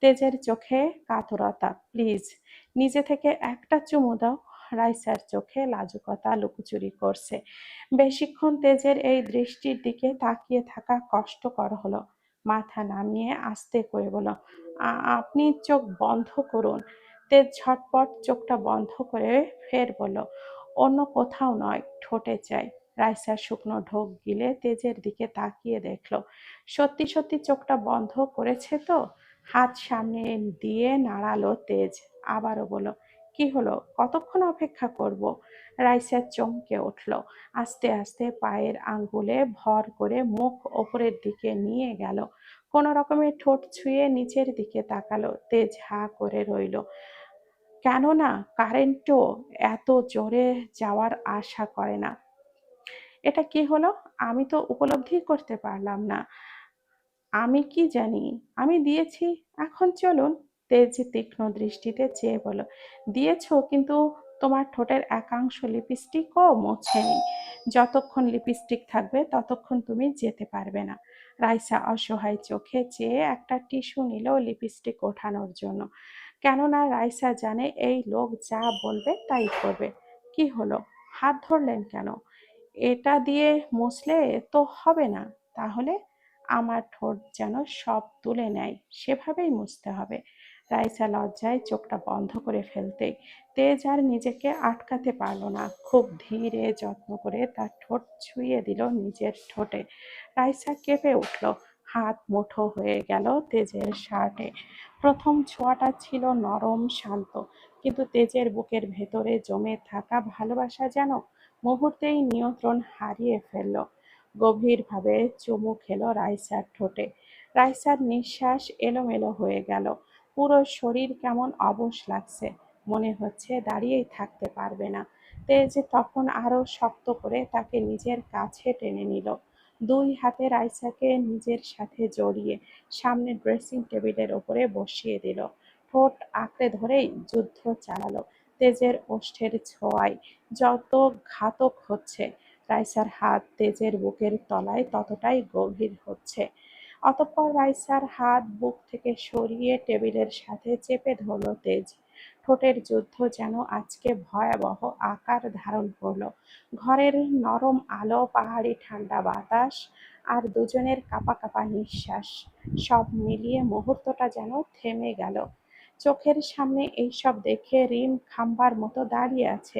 তেজের চোখে কাতরতা। প্লিজ, নিজে থেকে একটা চুমু দাও। রাইসার চোখে লাজুকতা লুকোচুরি করছে। বেশিক্ষণ তেজের এই দৃষ্টির দিকে তাকিয়ে থাকা কষ্টকর হলো। মাথা নামিয়ে আস্তে করে বলল, আপনি চোখ বন্ধ করুন। তেজ ঝটপট চোখটা বন্ধ করে ফের বলল, অন্য কোথাও নয়, ঠোঁটে চাই। রাইসা শুকনো ঢোক গিলে তেজের দিকে তাকিয়ে দেখলো সত্যি সত্যি চোখটা বন্ধ করেছে তো। হাত সামনে দিয়ে নাড়ালো তেজ। আবারও বলল, কি হলো, কতক্ষণ অপেক্ষা করব? রাইসা চমকে উঠল। আস্তে আস্তে পায়ের আঙ্গুলে ভর করে মুখ ওপরের দিকে নিয়ে গেল। কোনো রকমে ঠোঁট ছুঁয়ে নিচের দিকে তাকালো। তেজ হা করে রইল, কেননা কারেন্টও এত জোরে যাওয়ার আশা করে না। এটা কি হলো, আমি তো উপলব্ধি করতে পারলাম না। আমি কি জানি, আমি দিয়েছি, এখন চলুন। তেজ তীক্ষ্ণ দৃষ্টিতে চেয়ে বলল, দিয়েছো, কিন্তু তোমার ঠোঁটের একাংশ লিপস্টিকও মোছেনি। যতক্ষণ লিপস্টিক থাকবে ততক্ষণ তুমি যেতে পারবে না। রাইসা অসহায় চোখে চেয়ে একটা টিস্যু নিল লিপস্টিক ওঠানোর জন্য। কেননা রাইসা জানে এই লোক যা বলবে তাই করবে। কি হলো, হাত ধরলেন কেন? এটা দিয়ে মুছলে তো হবে না। তাহলে আমার ঠোঁট যেন সব তুলে নেয়, সেভাবেই মুছতে হবে। রাইসা লজ্জায় চোখটা বন্ধ করে ফেলতেই তেজ আর নিজেকে আটকাতে পারল না। খুব ধীরে যত্ন করে তার ঠোঁট ছুঁয়ে দিল নিজের ঠোঁটে। রাইসা কেঁপে উঠল, হাত মুঠো হয়ে গেল তেজের শার্টে। প্রথম ছোঁয়াটা ছিল নরম শান্ত, কিন্তু তেজের বুকের ভেতরে জমে থাকা ভালোবাসা যেন মুহূর্তেই নিয়ন্ত্রণ হারিয়ে ফেলল। গভীরভাবে চুমু খেলো রাইসার ঠোঁটে। রাইসার নিঃশ্বাস এলোমেলো হয়ে গেল। পুরো শরীর কেমন অবশ লাগছে, মনে হচ্ছে দাঁড়িয়েই থাকতে পারবে না। তেজ তখন আরো শক্ত করে তাকে নিজের কাছে টেনে নিল। দুই হাতে রাইসাকে নিজের সাথে জড়িয়ে সামনে ড্রেসিং টেবিলের ওপরে বসিয়ে দিল। ঠোঁট আঁকড়ে ধরেই যুদ্ধ চালালো তেজের ওষ্ঠের ছোঁয়ায়। যত ঘাতক হচ্ছে রাইসার হাত তেজের বুকের তলায় ততটাই গভীর হচ্ছে। অতঃপর রাইসার হাত বুক থেকে সরিয়ে টেবিলের সাথে চেপে ধরল তেজ। ঠোঁটের যুদ্ধ যেন আজকে ভয়াবহ আকার ধারণ করলো। ঘরের নরম আলো, পাহাড়ি ঠান্ডা বাতাস আর দুজনের কাঁপা কাঁপা নিঃশ্বাস, সব মিলিয়ে মুহূর্তটা যেন থেমে গেল। চোখের সামনে এইসব দেখে রিম খাম্বার মতো দাঁড়িয়ে আছে।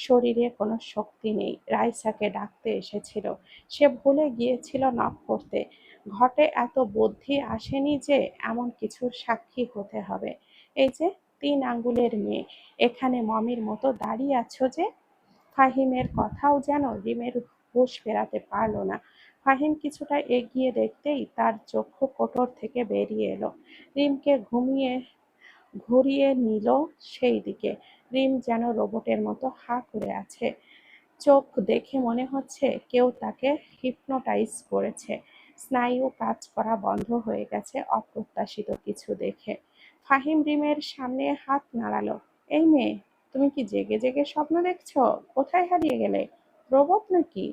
শরীরে কোনো শক্তি নেই। রাইসাকে ডাকতে এসেছিল, সে ভুলে গিয়েছিল নক করতে। ঘটে এত বুদ্ধি আসেনি যে এমন কিছুর সাক্ষী হতে হবে। এই যে 3 আঙ্গুলের মেয়ে, এখানে মমির মতো দাঁড়িয়ে আছো যে? ফাহিমের কথাও যেন রিমের হুঁশ ফেরাতে পারল না। ফাহিম কিছুটা এগিয়ে দেখতেই তার চক্ষু কোটর থেকে বেরিয়ে এলো। রিমকে ঘুরিয়ে নিল সেই দিকে। রিম যেন রোবটের মতো হাঁ করে আছে। চোখ দেখে মনে হচ্ছে কেউ তাকে হিপনোটাইজ করেছে। স্নায়ু কাজ করা বন্ধ হয়ে গেছে অপ্রত্যাশিত কিছু দেখে। ফাহিম রিমের সামনে হাত নাড়ালো। এই মেয়ে, তুমি কি জেগে জেগে স্বপ্ন দেখছো? কোথায় হারিয়ে গেলে? রোবট নাকি?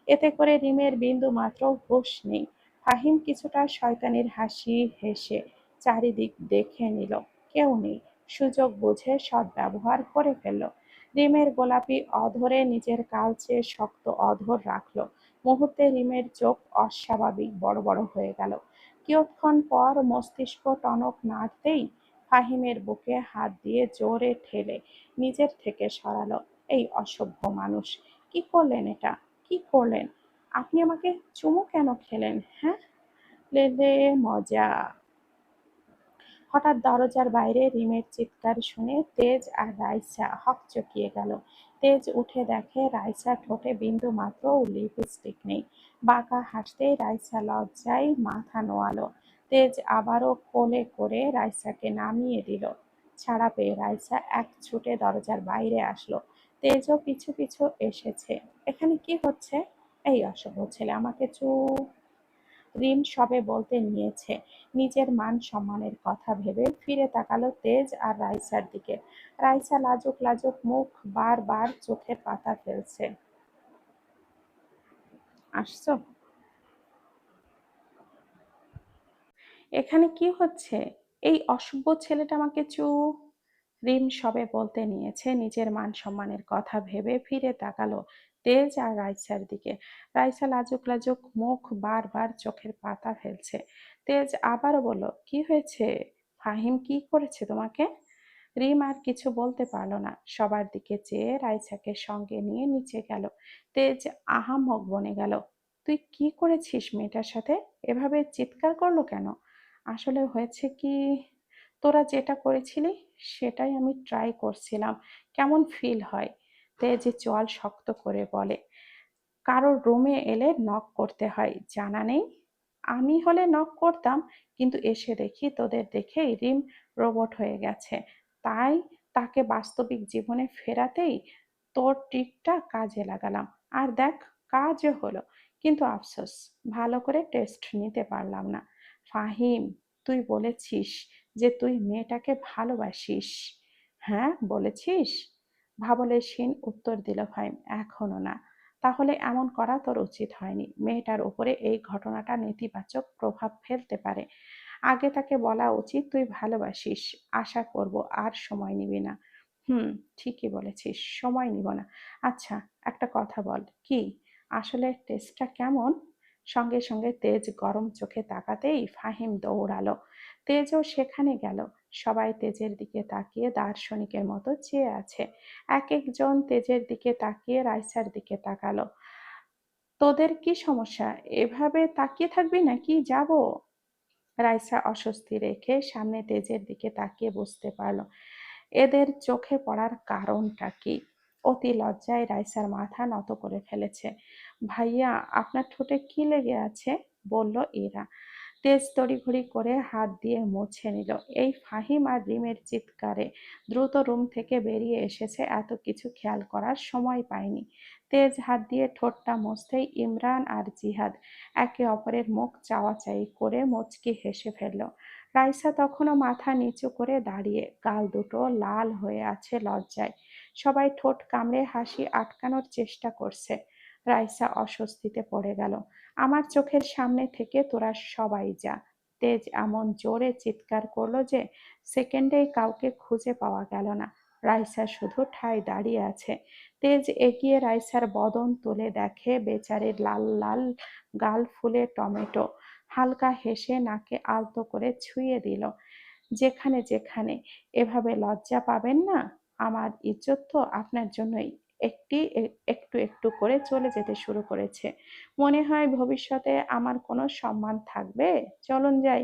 এতে করে রিমের বিন্দু মাত্র হুঁশ নেই। ফাহিম কিছুটা শয়তানির হাসি হেসে চারিদিক দেখে নিল। কেউ নেই। সুযোগ বুঝে সদ্ব্যবহার করে ফেলল। রিমের গোলাপি অধরে নিজের কালচে শক্ত অধর রাখল। মুহূর্তে রিমের চোখ অস্বাভাবিক বড় বড় হয়ে গেল। কিয়ৎক্ষণ পর মস্তিষ্ক টনক নাড়তেই ফাহিমের বুকে হাত দিয়ে জোরে ঠেলে নিজের থেকে সরালো। এই অসভ্য মানুষ, কি করলেন এটা? কি করলেন? আপনি আমাকে চুমু কেন খেলেন, হ্যাঁ? লেলে মজা। হঠাৎ দরজার বাইরে রিমের চিৎকার শুনে তেজ আর রাইসা হকচকিয়ে গেল। তেজ উঠে দেখে রাইসা ঠোঁটে বিন্দু মাত্র লিপস্টিক নেই। বাঁকা হাসতেই রাইসা লজ্জায় মাথা নোয়ালো। তেজ আবারও কোলে করে রাইসাকে নামিয়ে দিল। ছাড়া পেয়ে রাইসা এক ছুটে দরজার বাইরে আসলো। তেজও পিছু পিছু এসেছে। এখানে কি হচ্ছে? এই অসভ্য ছেলে আমাকে রিম সবে বলতে নিয়েছে। নিজের মান সম্মানের কথা ভেবে ফিরে তাকালো তেজ আর রাইসার দিকে। রাইসা লাজুক লাজুক মুখ বারবার চোখের পাতা ফেলছে। আসছো? এখানে কি হচ্ছে? এই অসভ্য ছেলেটা আমাকে রিম সবে বলতে নিয়েছে। নিজের মান সম্মানের কথা ভেবে ফিরে তাকালো তেজ আর রাইসার দিকে। রাইসা লাজুক লাজুক মুখ বারবার চোখের পাতা ফেলছে। তেজ আবারও বলল, কি হয়েছে? ফাহিম কি করেছে তোমাকে? রিম আর কিছু বলতে পারল না। সবার দিকে চেয়ে রাইসাকে সঙ্গে নিয়ে নিচে গেল। তেজ আহাম্মক বনে গেল, তুই কি করেছিস মেয়েটার সাথে? এভাবে চিৎকার করলো কেন? আসলে হয়েছে কি, তোরা যেটা করেছিলি সেটাই আমি ট্রাই করছিলাম, কেমন ফিল হয়। তেজ চোয়াল শক্ত করে বলে, কারোর রুমে এলে নক করতে হয় জানা নেই? আমি হলে নক করতাম, কিন্তু এসে দেখি তোদের দেখেই রিম রোবট হয়ে গেছে। তাই তাকে বাস্তবিক জীবনে ফেরাতেই তোর ট্রিকটা কাজে লাগালাম। আর দেখ, কাজও হলো। কিন্তু আফসোস, ভালো করে টেস্ট নিতে পারলাম না। ফাহিম, তুই বলেছিস যে তুই মেয়েটাকে ভালোবাসিস। হ্যাঁ বলেছিস। ভাবলেশীন উত্তর দিল ফাহিম, এখনো না। তাহলে এমন করা তোর উচিত হয়নি। মেয়েটার উপরে এই ঘটনাটা নেতিবাচক প্রভাব ফেলতে পারে। আগে তাকে বলা উচিত তুই ভালোবাসিস। আশা করব আর সময় নিবি না। হুম, ঠিকই বলেছিস, সময় নিব না। আচ্ছা, একটা কথা বল, কি আসলে টেস্টটা কেমন? সঙ্গে সঙ্গে তেজ গরম চোখে তাকাতেই ফাহিম দৌড়ালো। তেজও সেখানে গেল। সবাই তেজের দিকে তাকিয়ে দার্শনিকের মতো চেয়ে আছে। এক একজন তেজের দিকে তাকিয়ে রাইসার দিকে তাকালো। তোদের কি সমস্যা? এভাবে তাকিয়ে থাকবি নাকি যাব? রাইসা অস্বস্তি রেখে সামনে তেজের দিকে তাকিয়ে বুঝতে পারল এদের চোখে পড়ার কারণটা কি। অতি লজ্জায় রাইসার মাথা নত করে ফেলেছে। ভাইয়া, আপনার ঠোঁটে কি লেগে আছে? বলল এরা। তেজ তড়িঘড়ি করে হাত দিয়ে মুছে নিল। এই ফাহিম আর রিমের চিৎকারে দ্রুত রুম থেকে বেরিয়ে এসেছে, এত কিছু খেয়াল করার সময় পায়নি। তেজ হাত দিয়ে ঠোঁটটা মুছতেই ইমরান আর জিহাদ একে অপরের মুখ চাওয়াচাই করে মুচকি হেসে ফেলল। রাইসা তখনও মাথা নিচু করে দাঁড়িয়ে, গাল দুটো লাল হয়ে আছে লজ্জায়। সবাই ঠোঁট কামড়ে হাসি আটকানোর চেষ্টা করছে। রাইসা অস্বস্তিতে পড়ে গেল। আমার চোখের সামনে থেকে তোরা সবাই যা। তেজ এমন জোরে চিৎকার করলো যে সেকেন্ডেই কাউকে খুঁজে পাওয়া গেল না। রাইসা শুধু ঠায় দাঁড়িয়ে আছে। তেজ এগিয়ে রাইসার বদন তুলে দেখে বেচারির লাল লাল গাল ফুলে টমেটো। হালকা হেসে নাকে আলতো করে ছুঁয়ে দিল, যেখানে যেখানে। এভাবে লজ্জা পাবেন না। আমার ইজ্জত তো আপনার জন্যই একটু একটু করে চলে যেতে শুরু করেছে। মনে হয় ভবিষ্যতে আমার কোনো সম্মান থাকবে? চলুন যাই।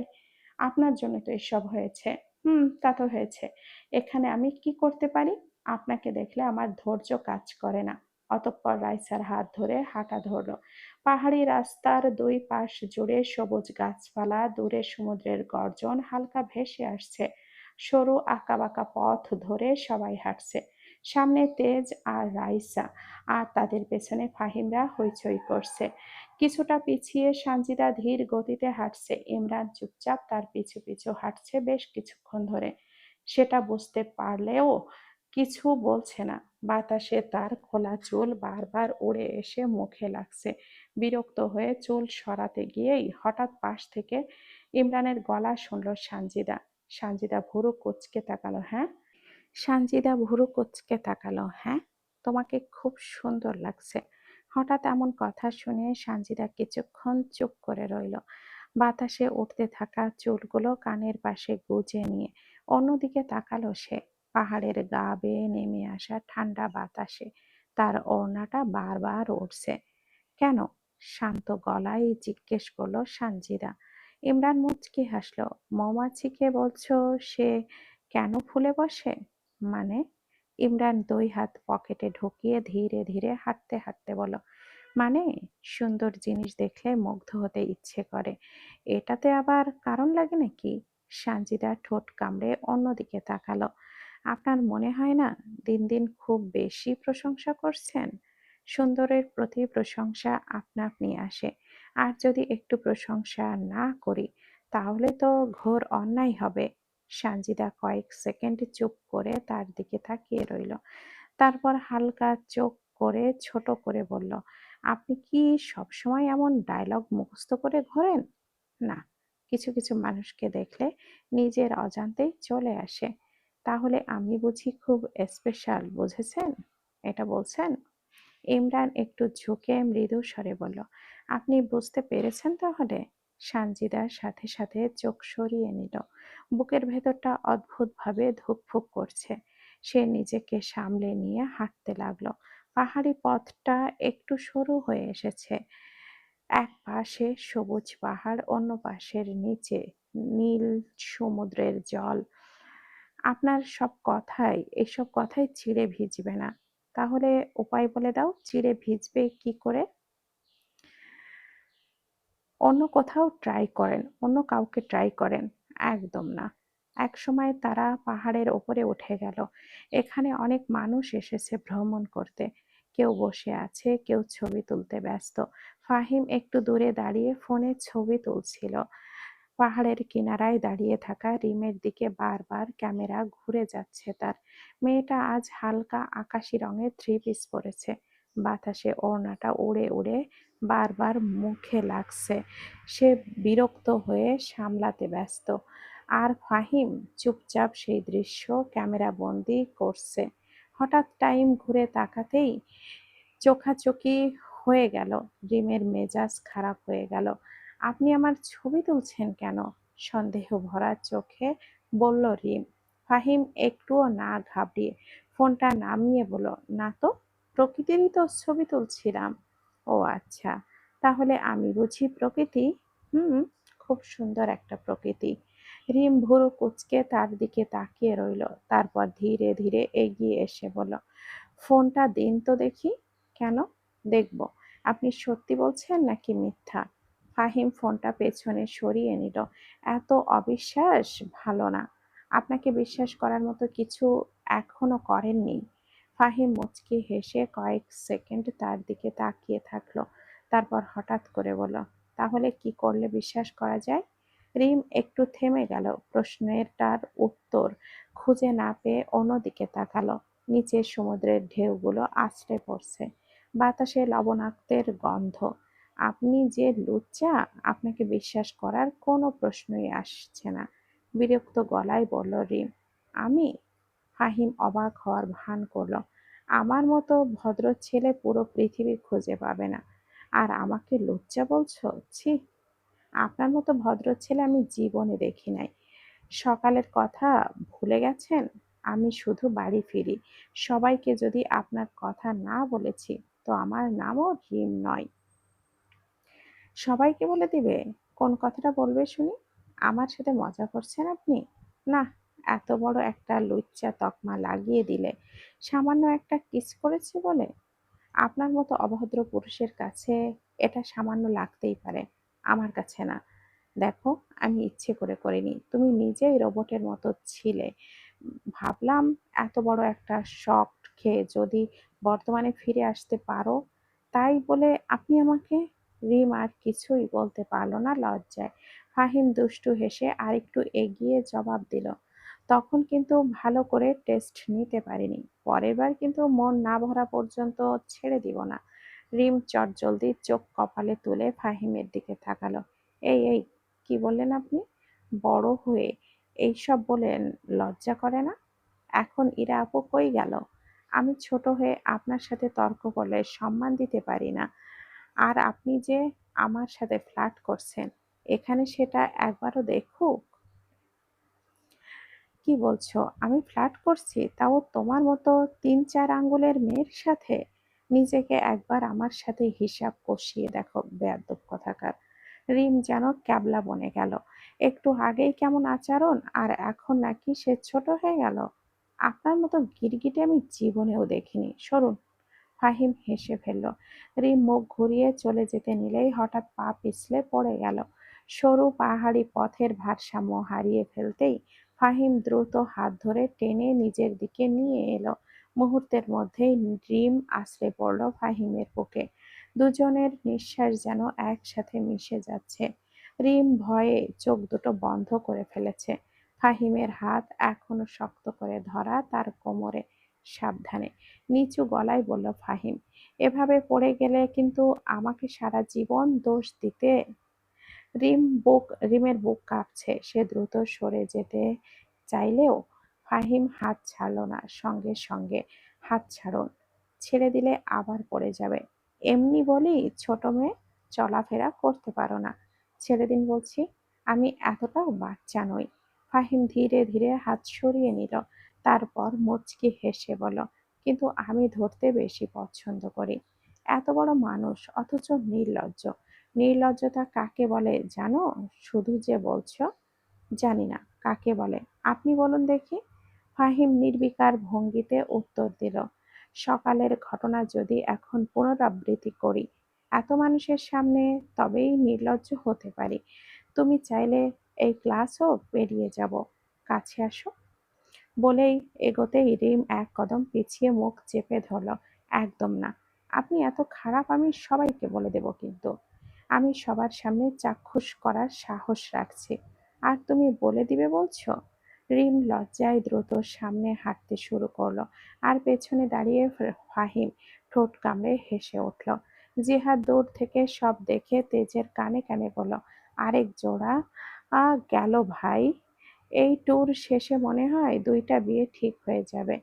আপনার জন্য তো এসব হয়েছে। হুম, তা তো হয়েছে। এখানে আমি কি করতে পারি? আপনাকে দেখলে আমার ধৈর্য কাজ করে না। অতঃপর রাইসার হাত ধরে হাঁটা ধরল। পাহাড়ি রাস্তার দুই পাশ জুড়ে সবুজ গাছপালা, দূরে সমুদ্রের গর্জন হালকা ভেসে আসছে। সরু আঁকাবাঁকা পথ ধরে সবাই হাঁটছে। সামনে তেজ আর রাইসা, আর তাদের পেছনে ফাহিমরা হইচই করছে। কিছুটা পিছিয়ে সানজিদা ধীর গতিতে হাঁটছে। ইমরান চুপচাপ তার পিছু পিছু হাঁটছে বেশ কিছুক্ষণ ধরে। সেটা বুঝতে পারলেও কিছু বলছে না। বাতাসে তার খোলা চুল বারবার উড়ে এসে মুখে লাগছে। বিরক্ত হয়ে চুল সরাতে গিয়েই হঠাৎ পাশ থেকে ইমরানের গলা শুনল সানজিদা। সানজিদা ভুরু কুঁচকে তাকালো। হ্যাঁ? সানজিদা ভুরু কুঁচকে তাকালো। হ্যাঁ, তোমাকে খুব সুন্দর লাগছে। হঠাৎ এমন কথা শুনে সানজিদা কিছুক্ষণ চুপ করে রইল। বাতাসে উঠতে থাকা চুলগুলো কানের পাশে গুজে নিয়ে অন্যদিকে তাকালো সে। পাহাড়ের গা বেয়ে নেমে আসা ঠান্ডা বাতাসে তার ওড়নাটা বারবার উঠছে। কেন? শান্ত গলায় জিজ্ঞেস করলো সানজিদা। ইমরান মুচকি হাসলো। মৌমাছিকে বলছো সে কেন ফুলে বসে? মানে? ইমরান দুই হাত পকেটে ঢুকিয়ে ধীরে ধীরে হাঁটতে হাঁটতে বলল, মানে সুন্দর জিনিস দেখলে মুগ্ধ হতে ইচ্ছে করে, এটাতে আবার কারণ লাগে নাকি? সানজিদা ঠোঁট কামড়ে অন্যদিকে তাকালো। আপনার মনে হয় না দিন দিন খুব বেশি প্রশংসা করছেন? সুন্দরের প্রতি প্রশংসা আপনা আপনি আসে, আর যদি একটু প্রশংসা না করি তাহলে তো ঘোর অন্যায় হবে। সানজিদা কয়েক সেকেন্ড চুপ করে তার দিকে তাকিয়ে রইল, তারপর হালকা চোখ করে ছোট করে বলল, আপনি কি সবসময় এমন ডায়লগ মুখস্থ করে ঘোরেন? না, কিছু কিছু মানুষকে দেখলে নিজের অজান্তেই চলে আসে। তাহলে আমি বুঝি খুব স্পেশাল, বুঝেছেন? এটা বলছেন? ইমরান একটু ঝুঁকে মৃদু স্বরে বলল, আপনি বুঝতে পেরেছেন তাহলে? সানজিদার সাথে সাথে চোখ সরিয়ে নিল। বুকের ভেতরটা অদ্ভুতভাবে ধুকফুক করছে। সে নিজেকে সামলে নিয়ে হাঁটতে লাগলো। পাহাড়ি পথটা একটু সরু হয়ে এসেছে। এক পাশে সবুজ পাহাড়, অন্য পাশের নিচে নীল সমুদ্রের জল। আপনার এসব কথাই চিড়ে ভিজবে না। তাহলে উপায় বলে দাও, চিড়ে ভিজবে কি করে? অন্য কাউকে ট্রাই করেন। একদম না। একসময় তারা পাহাড়ের ওপরে উঠে গেল। এখানে অনেক মানুষ এসেছে ভ্রমণ করতে। কেউ বসে আছে, কেউ ছবি তুলতে ব্যস্ত। ফাহিম একটু দূরে দাঁড়িয়ে ফোনে ছবি তুলছিল। পাহাড়ের কিনারায় দাঁড়িয়ে থাকা রিমের দিকে বারবার ক্যামেরা ঘুরে যাচ্ছে তার। মেয়েটা আজ হালকা আকাশি রঙের থ্রি পিস পরেছে। বাতাসে ওড়নাটা উড়ে উড়ে বারবার মুখে লাগছে। সে বিরক্ত হয়ে সামলাতে ব্যস্ত। আর ফাহিম চুপচাপ সেই দৃশ্য ক্যামেরাবন্দি করছে। হঠাৎ টাইম ঘুরে তাকাতেই চোখাচোখি হয়ে গেল। রিমের মেজাজ খারাপ হয়ে গেল। আপনি আমার ছবি তুলছেন কেন? সন্দেহ ভরা চোখে বলল রিম। ফাহিম একটুও না ঘাবড়িয়ে ফোনটা নামিয়ে বলল, না তো, প্রকৃতিরই তো ছবি তুলছিলাম। ও আচ্ছা, তাহলে আমি বুঝি প্রকৃতি? হুম, খুব সুন্দর একটা প্রকৃতি। রিম ভুরু কুঁচকে তার দিকে তাকিয়ে রইল, তারপর ধীরে ধীরে এগিয়ে এসে বলল, ফোনটা দিন তো দেখি। কেন দেখব? আপনি সত্যি বলছেন নাকি মিথ্যা? ফাহিম ফোনটা পেছনে সরিয়ে নিল। এত অবিশ্বাস ভালো না। আপনাকে বিশ্বাস করার মতো কিছু এখনো করেননি। ফাহিম মুচকি হেসে কয়েক সেকেন্ড তার দিকে তাকিয়ে থাকলো, তারপর হঠাৎ করে বলল, তাহলে কি করলে বিশ্বাস করা যায়? রিম একটু থেমে গেল, প্রশ্নেরটার উত্তর খুঁজে না পেয়ে অন্যদিকে তাকালো। নিচে সমুদ্রের ঢেউগুলো আছড়ে পড়ছে, বাতাসে লবণাক্তের গন্ধ। আপনি যে লুচ্চা, আপনাকে বিশ্বাস করার কোনো প্রশ্নই আসছে না, বিরক্ত গলায় বলল রিম। আমি? ফাহিম অবাক হওয়ার ভান করল। আমার মতো ভদ্র ছেলে পুরো পৃথিবী খুঁজে পাবে না, আর আমাকে লুচ্চা বলছো? ছি! আপনার মতো ভদ্র ছেলে আমি জীবনে দেখি নাই। সকালের কথা ভুলে গেছেন? আমি শুধু বাড়ি ফিরি। সবাইকে যদি আপনার কথা না বলেছি, তো আমার নামও রিম নয়। সবাইকে বলে দিবে? কোন কথাটা বলবে শুনি? আমার সাথে মজা করছেন আপনি? না, এত বড় একটা লুচ্চা তকমা লাগিয়ে দিলে সামান্য একটা কিস করেছি বলে? আপনার মতো অভদ্র পুরুষের কাছে এটা সামান্য লাগতেই পারে, আমার কাছে না। দেখো, আমি ইচ্ছে করে করিনি, তুমি নিজেই রোবটের মতো ছিলে। ভাবলাম এত বড় একটা শক খেয়ে যদি বর্তমানে ফিরে আসতে পারো, তাই বলে আপনি আমাকে। রিম আর কিছুই বলতে পারল না লজ্জায়। ফাহিম দুষ্টু হেসে আরেকটু এগিয়ে জবাব দিল, তখন কিন্তু ভালো করে টেস্ট নিতে পারিনি। পরের বার কিন্তু মন না ভরা পর্যন্ত ছেড়ে দিব না। রিম চটজলদি চোখ কপালে তুলে ফাহিমের দিকে তাকালো। এই, কি বললেন আপনি? বড় হয়ে এইসব বলেন লজ্জা করে না? এখন ইরা আপু কই গেল? আমি ছোট হয়ে আপনার সাথে তর্ক করলে সম্মান দিতে পারি না, আর আপনি যে আমার সাথে ফ্লার্ট করছেন, এখানে সেটা একবারও দেখুক? কি বলছো? আমি ফ্লার্ট করছি, তাও তোমার মতো ৩-৪ আঙ্গুলের মেয়ের সাথে? নিজেকে একবার আমার সাথে হিসাব কষিয়ে দেখো, বেয়াদ্দপ কোথাকার। রিম যেন ক্যাবলা বনে গেল। একটু আগেই কেমন আচরণ, আর এখন নাকি সে ছোট হয়ে গেল। আপনার মতো গিরগিটি আমি জীবনেও দেখিনি, সরুন। ফাহিম হেসে ফেলল। রিম মুখ ঘুরিয়ে চলে যেতে নিলেই হঠাৎ পা পিছলে পড়ে গেল। সরু পাহাড়ি পথের ভারসাম্য হারিয়ে ফেলতেই ফাহিম দ্রুত হাত ধরে টেনে নিজের দিকে নিয়ে এলো। মুহূর্তের মধ্যেই রিম আছড়ে পড়ল ফাহিমের বুকে। দুজনের নিঃশ্বাস যেন একসাথে মিশে যাচ্ছে। রিম ভয়ে চোখ দুটো বন্ধ করে ফেলেছে। ফাহিমের হাত এখনো শক্ত করে ধরা তার কোমরে। সাবধানে, নিচু গলায় বলল ফাহিম, এভাবে পড়ে গেলে কিন্তু আমাকে সারা জীবন দোষ দিতে। রিমের বুক কাঁপছে। সে দ্রুত সরে যেতে চাইলেও ফাহিম হাত ছাড়ল না। সঙ্গে সঙ্গে, হাত ছাড়ুন, ছেড়ে দিলে আবার পড়ে যাবে। এমনি বলি ছোট মেয়ে, চলাফেরা করতে পারো না। ছেড়ে দিন বলছি, আমি এতটাও বাচ্চা নই। ফাহিম ধীরে ধীরে হাত সরিয়ে নিল। তারপর মুচকি হেসে বলল, কিন্তু আমি ধরতে বেশি পছন্দ করি। এত বড় মানুষ অথচ নির্লজ্জ। নির্লজ্জতা কাকে বলে জানো? শুধু যে বলছো। জানি না কাকে বলে, আপনি বলুন দেখি। ফাহিম নির্বিকার ভঙ্গিতে উত্তর দিল, সকালের ঘটনা যদি এখন পুনরাবৃত্তি করি এত মানুষের সামনে, তবেই নির্লজ্জ হতে পারি। তুমি চাইলে এই ক্লাসও পেরিয়ে যাব। কাছে আসো। বলেই এগোতেই রিম এক কদম পিছিয়ে মুখ চেপে ধরল। একদম না। আপনি এত খারাপ আমি সবাইকে বলে দেব কিন্তু। আমি সবার সামনে চাক্ষুষ করার সাহস রাখছি। আর তুমি বলে দিবে বলছো? রিম লজ্জায় দ্রুত সামনে হাঁটতে শুরু করলো। আর পেছনে দাঁড়িয়ে ফাহিম ঠোঁট কামড়ে হেসে উঠল। জিহাদ দূর থেকে সব দেখে তেজের কানে কানে বলল, আরেক জোড়া গেল ভাই। এই ট্যুর শেষে মনে হয় ২টা বিয়ে ঠিক হয়ে যাবে।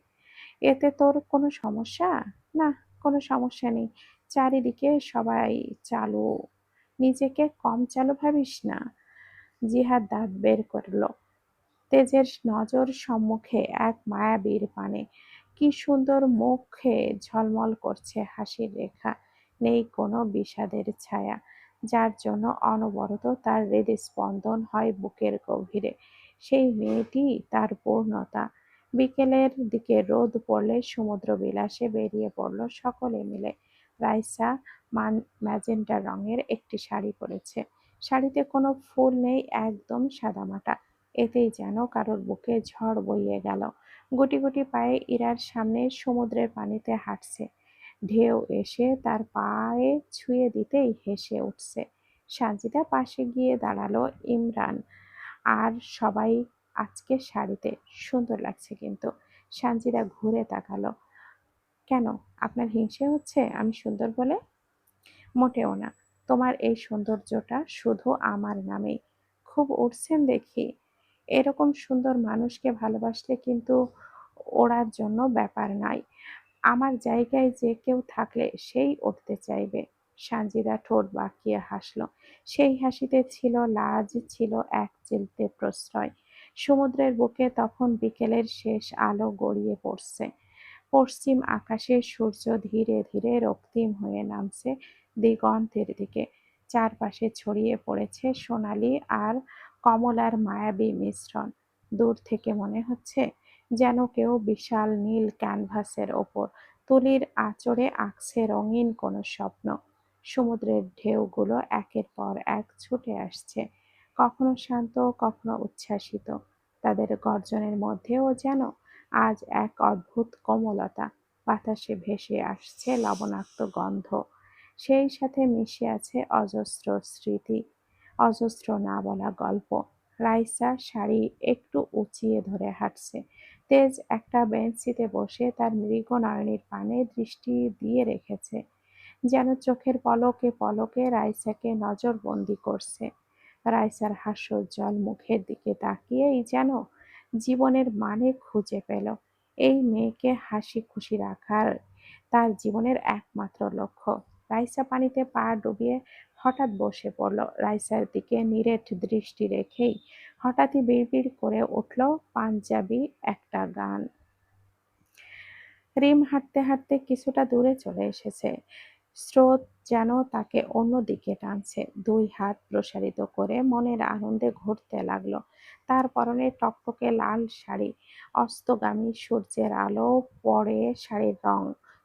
এতে তোর কোনো সমস্যা? না, কোনো সমস্যা নেই। চারিদিকে সবাই চালু। নিজেকে কম চালু ভাবিস না। জিহাদ দাঁত বের করল। তেজের নজর সম্মুখে এক মায়াবীর পানে। কি সুন্দর মুখে ঝলমল করছে হাসির রেখা। নেই কোনো বিষাদের ছায়া, যার জন্য অনবরত তার হৃদস্পন্দন হয় বুকের গভীরে। সেই মেয়েটি তার পূর্ণতা। বিকেলের দিকে রোদ পড়লে সমুদ্র বিলাসে বেরিয়ে পড়ল সকলে মিলে। রাইসা ম্যাজেন্টা রঙের একটি শাড়ি পরেছে। শাড়িতে কোনো ফুল নেই, একদম সাদামাটা। এতেই যেন কারোর বুকে ঝড় বইয়ে গেল। গুটি গুটি পায়ে ইরার সামনে সমুদ্রের পানিতে হাঁটছে। ঢেউ এসে তার পায়ে ছুঁয়ে দিতেই হেসে উঠছে। সানজিদা পাশে গিয়ে দাঁড়ালো। ইমরান আর সবাই আজকে শাড়িতে সুন্দর লাগছে কিন্তু। সানজিদা ঘুরে তাকালো। কেন, আপনার হিংসে হচ্ছে আমি সুন্দর বলে? মোটেও না। তোমার এই সৌন্দর্যটা শুধু আমার নামেই। খুব উঠছেন দেখি। এরকম সুন্দর মানুষকে ভালোবাসলে কিন্তু ওড়ার জন্য ব্যাপার নাই। আমার জায়গায় যে কেউ থাকলে সেই উঠতে চাইবে। সানজিদা ঠোঁট বাঁকিয়ে হাসল। সেই হাসিতে ছিল লাজ, ছিল এক চিলতে প্রশ্রয়। সমুদ্রের বুকে তখন বিকেলের শেষ আলো গড়িয়ে পড়ছে। পশ্চিম আকাশে সূর্য ধীরে ধীরে রক্তিম হয়ে নামছে দিগন্তের দিকে। চারপাশে ছড়িয়ে পড়েছে সোনালি আর কমলার মায়াবী মিশ্রণ। দূর থেকে মনে হচ্ছে যেন কেউ বিশাল নীল ক্যানভাসের ওপর তুলির আঁচড়ে আঁকছে রঙিন কোনো স্বপ্ন। সমুদ্রের ঢেউগুলো একের পর এক ছুটে আসছে, কখনো শান্ত, কখনো উচ্ছ্বাসিত। তাদের গর্জনের মধ্যেও যেন আজ এক অদ্ভুত কোমলতা। বাতাসে ভেসে আসছে লবণাক্ত গন্ধ। সেই সাথে মিশে আছে অজস্র স্মৃতি, অজস্র না বলা গল্প। রাইসা শাড়ি একটু উঁচিয়ে ধরে হাঁটছে। তেজ একটা বেঞ্চিতে বসে তার মৃগনয়নীর পানে দৃষ্টি দিয়ে রেখেছে, যেন চোখের পলকে পলকে রাইসাকে নজরবন্দি করছে। রাইসার হাস্যোজ্জ্বল মুখের দিকে তাকিয়েই যেন জীবনের মানে খুঁজে পেল। এই মেয়েকে হাসি খুশি রাখার তার জীবনের একমাত্র লক্ষ্য। রাইসা পানিতে পা ডুবিয়ে হঠাৎ বসে পড়ল রাইসার দিকে নিরেট দৃষ্টি রেখেই। হঠাৎই বিড়বিড় করে উঠল পাঞ্জাবি একটা গান। রিম হাঁটতে হাঁটতে কিছুটা দূরে চলে এসেছে। স্রোত যেন তাকে অন্যদিকে টানছে। দুই হাত প্রসারিত করে মনের আনন্দে ঘুরতে লাগলো। তার পরনে টকটকে লাল শাড়ি। অস্তগামী সূর্যের আলো পড়ে শাড়ির রং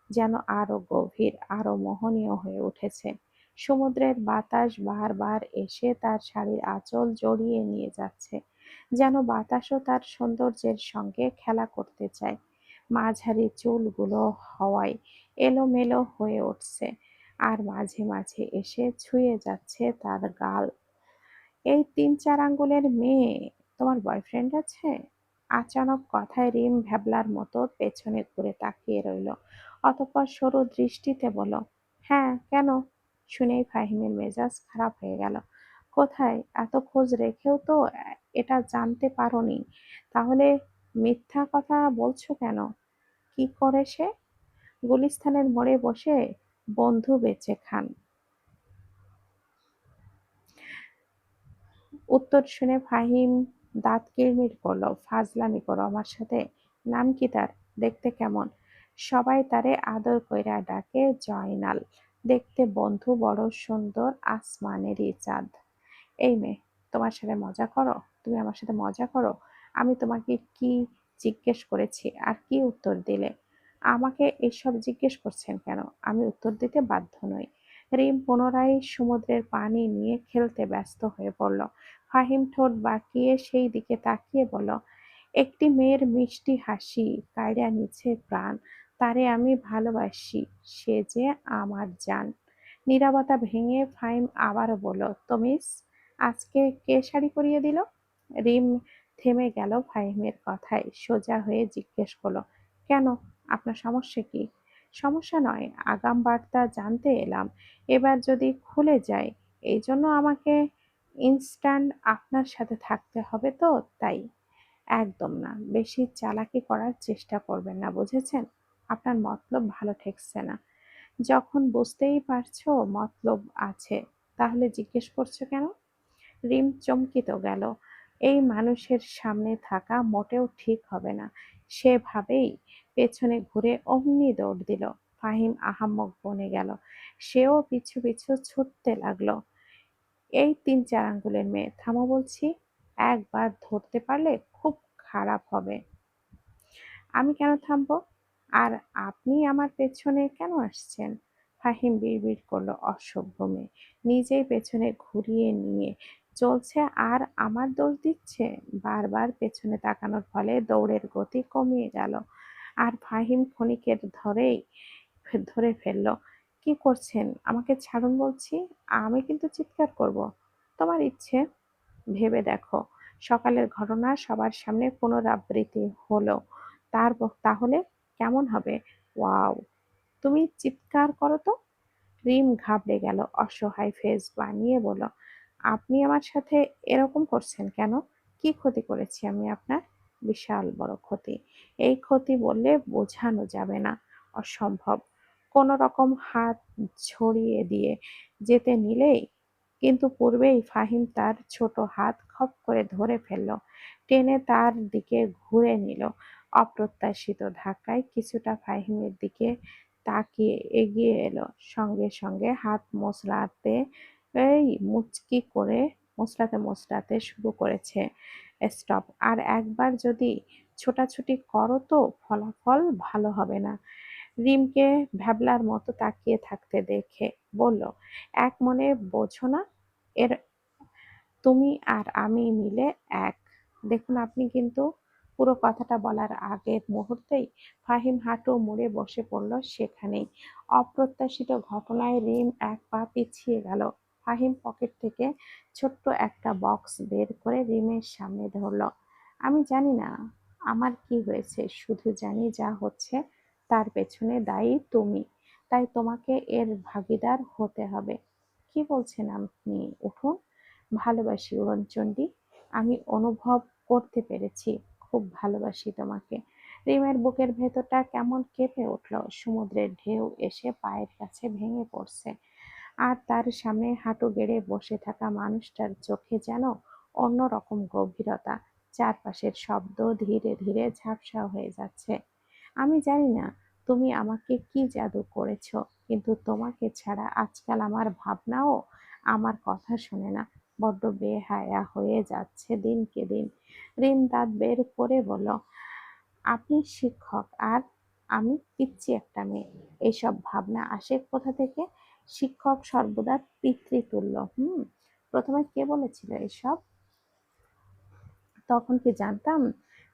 যেন আরো গভীর, আরো মোহনীয় হয়ে উঠেছে। সমুদ্রের বাতাস বারবার এসে তার শাড়ির আঁচল জড়িয়ে নিয়ে যাচ্ছে, যেন বাতাসও তার সৌন্দর্যের সঙ্গে খেলা করতে চায়। মাঝারি চুলগুলো হাওয়ায় এলোমেলো হয়ে উঠছে, আর মাঝে মাঝে এসে ছুঁয়ে যাচ্ছে তার গাল। এই ৩-৪ আঙ্গুলের মেয়ে, তোমার বয়ফ্রেন্ড আছে? আচানক কথায় রিম ভ্যাবলার মতো পেছনে ঘুরে তাকিয়ে রইল। অতঃপর সরু দৃষ্টিতে বলল, হ্যাঁ, কেন? শুনেই ফাহিমের মেজাজ খারাপ হয়ে গেল। কোথায়? এত খোঁজ রেখেও তো এটা জানতে পারোনি, তাহলে মিথ্যা কথা বলছো কেন? কি করে সে? গুলিস্তানের মোড়ে বসে বন্ধু বেচে খান। উত্তর শুনে ফাহিম দাঁত কিড়মিড় করল। ফাজলামি করো আমার সাথে? নাম কি তার? দেখতে কেমন? সবাই তারে আদর কইরা ডাকে জয়নাল। দেখতে বন্ধু বড় সুন্দর, আসমানেরই চাঁদ। এই মেয়ে, তোমার সাথে মজা করো? তুমি আমার সাথে মজা করো? আমি তোমাকে কি জিজ্ঞেস করেছি আর কি উত্তর দিলে? আমাকে এসব জিজ্ঞেস করছেন কেন? আমি উত্তর দিতে বাধ্য নই। রিম পুনরায় সমুদ্রের পানি নিয়ে খেলতে ব্যস্ত হয়ে পড়ল। ফাহিম ঠোঁট বাঁকিয়ে সেই দিকে তাকিয়ে বলল, একটি মেয়ের মিষ্টি হাসি কাইড়া নিছে প্রাণ, তারে আমি ভালোবাসি, সে যে আমার জান। নীরবতা ভেঙে ফাহিম আবারও বলল, তো মিস, আজকে কে শাড়ি পরিয়ে দিল? রিম থেমে গেল ফাহিমের কথায়। সোজা হয়ে জিজ্ঞেস করলো, কেন? আপনার সমস্যা কি? সমস্যা নয়, আগাম বার্তা জানতে এলাম। এবার যদি খুলে যায়, এই জন্য আমাকে ইনস্ট্যান্ট আপনার সাথে থাকতে হবে তো তাই। একদম না, বেশি চালাকি করার চেষ্টা করবেন না, বুঝেছেন? আপনার মতলব ভালো ঠেকছে না। যখন বুঝতেই পারছো মতলব আছে, তাহলে জিজ্ঞেস করছো কেন? রিম চমকিত গেল। এই মানুষের সামনে থাকা মোটেও ঠিক হবে না। সেভাবেই পেছনে ঘুরে অমনি দৌড় দিল। ফাহিম আহাম্মক বনে গেল। সেও পিছু পিছু ছুটতে লাগলো। এই ৩-৪ আঙ্গুলের মেয়ে, থামো বলছি। একবার ধরতে পারলে খুব খারাপ হবে। আমি কেন থামবো? আর আপনি আমার পেছনে কেন আসছেন? ফাহিম বিড়বিড় করলো, অসভ্য মেয়ে। নিজেই পেছনে ঘুরিয়ে নিয়ে চলছে আর আমার দোষ দিচ্ছে। বারবার পেছনে তাকানোর ফলে দৌড়ের গতি কমিয়ে গেল। আর ফাহিম ক্ষণিকের ধরে ফেলল। কি করছেন? আমাকে ছাড়ুন বলছি। আমি কিন্তু চিৎকার করব। তোমার ইচ্ছে, ভেবে দেখো। সকালের ঘটনা সবার সামনে পুনরাবৃত্তি হলো, তাহলে কেমন হবে? ওয়াও, তুমি চিৎকার করো তো। রিম ঘাবড়ে গেল, অসহায় ফেস বানিয়ে বলল, আপনি আমার সাথে এরকম করছেন কেন? কি ক্ষতি করেছি আমি আপনার? বিশাল বড় ক্ষতি। এই ক্ষতি বললে বোঝানো যাবে না, অসম্ভব। কোনো রকম হাত ছড়িয়ে দিয়ে যেতে নিলেই, কিন্তু পূর্বেই ফাহিম তার ছোট হাত খপ করে ধরে ফেলল, টেনে তার দিকে ঘুরে নিল। অপ্রত্যাশিত ধাক্কায় কিছুটা ফাহিমের দিকে তাকিয়ে এগিয়ে এলো। সঙ্গে সঙ্গে হাত মোচড়াতে এই মুচকি করে মোচড়াতে শুরু করেছে। স্টপ! আর একবার যদি ছোটাছুটি করো তো ফলাফল ভালো হবে না। রিমকে ভ্যাবলার মতো তাকিয়ে থাকতে দেখে বলল, এক মনে বোঝো না? এর তুমি আর আমি মিলে এক। দেখুন আপনি কিন্তু। পুরো কথাটা বলার আগের মুহূর্তেই ফাহিম হাঁটু মুড়ে বসে পড়ল সেখানেই। অপ্রত্যাশিত ঘটনায় রিম এক পা পিছিয়ে গেল। ফাহিম পকেট থেকে ছোট্ট একটা বক্স বের করে রিমের সামনে ধরল। আমি জানি না আমার কি হয়েছে, শুধু জানি যা হচ্ছে তার পেছনে দায়ী তুমি। তাই তোমাকে এর ভাগীদার হতে হবে। কি বলছেন আপনি? উঠুন। ভালোবাসি উড়নচণ্ডী। আমি অনুভব করতে পেরেছি, খুব ভালোবাসি তোমাকে। রিমের বুকের ভেতরটা কেমন কেঁপে উঠল। সমুদ্রের ঢেউ এসে পায়ের কাছে ভেঙে পড়ছে। আর তার সামনে হাঁটু গেড়ে বসে থাকা মানুষটার চোখে যেন অন্যরকম গভীরতা। চারপাশের শব্দ ধীরে ধীরে ঝাপসা হয়ে যাচ্ছে। আমি জানি না তুমি আমাকে কি জাদু করেছো, কিন্তু তোমাকে ছাড়া আজকাল আমার ভাবনাও আমার কথা শোনে না। বড্ড বেহায়া হয়ে যাচ্ছে দিনকে দিন। রিম দাঁত বের করে বলল, আপনি শিক্ষক আর আমি পিচ্চি একটা মেয়ে। এইসব ভাবনা আসে কোথা থেকে? শিক্ষক সর্বদা পিতৃতুল্য। প্রথমে কে বলেছিল এসব? তখন কি জানতাম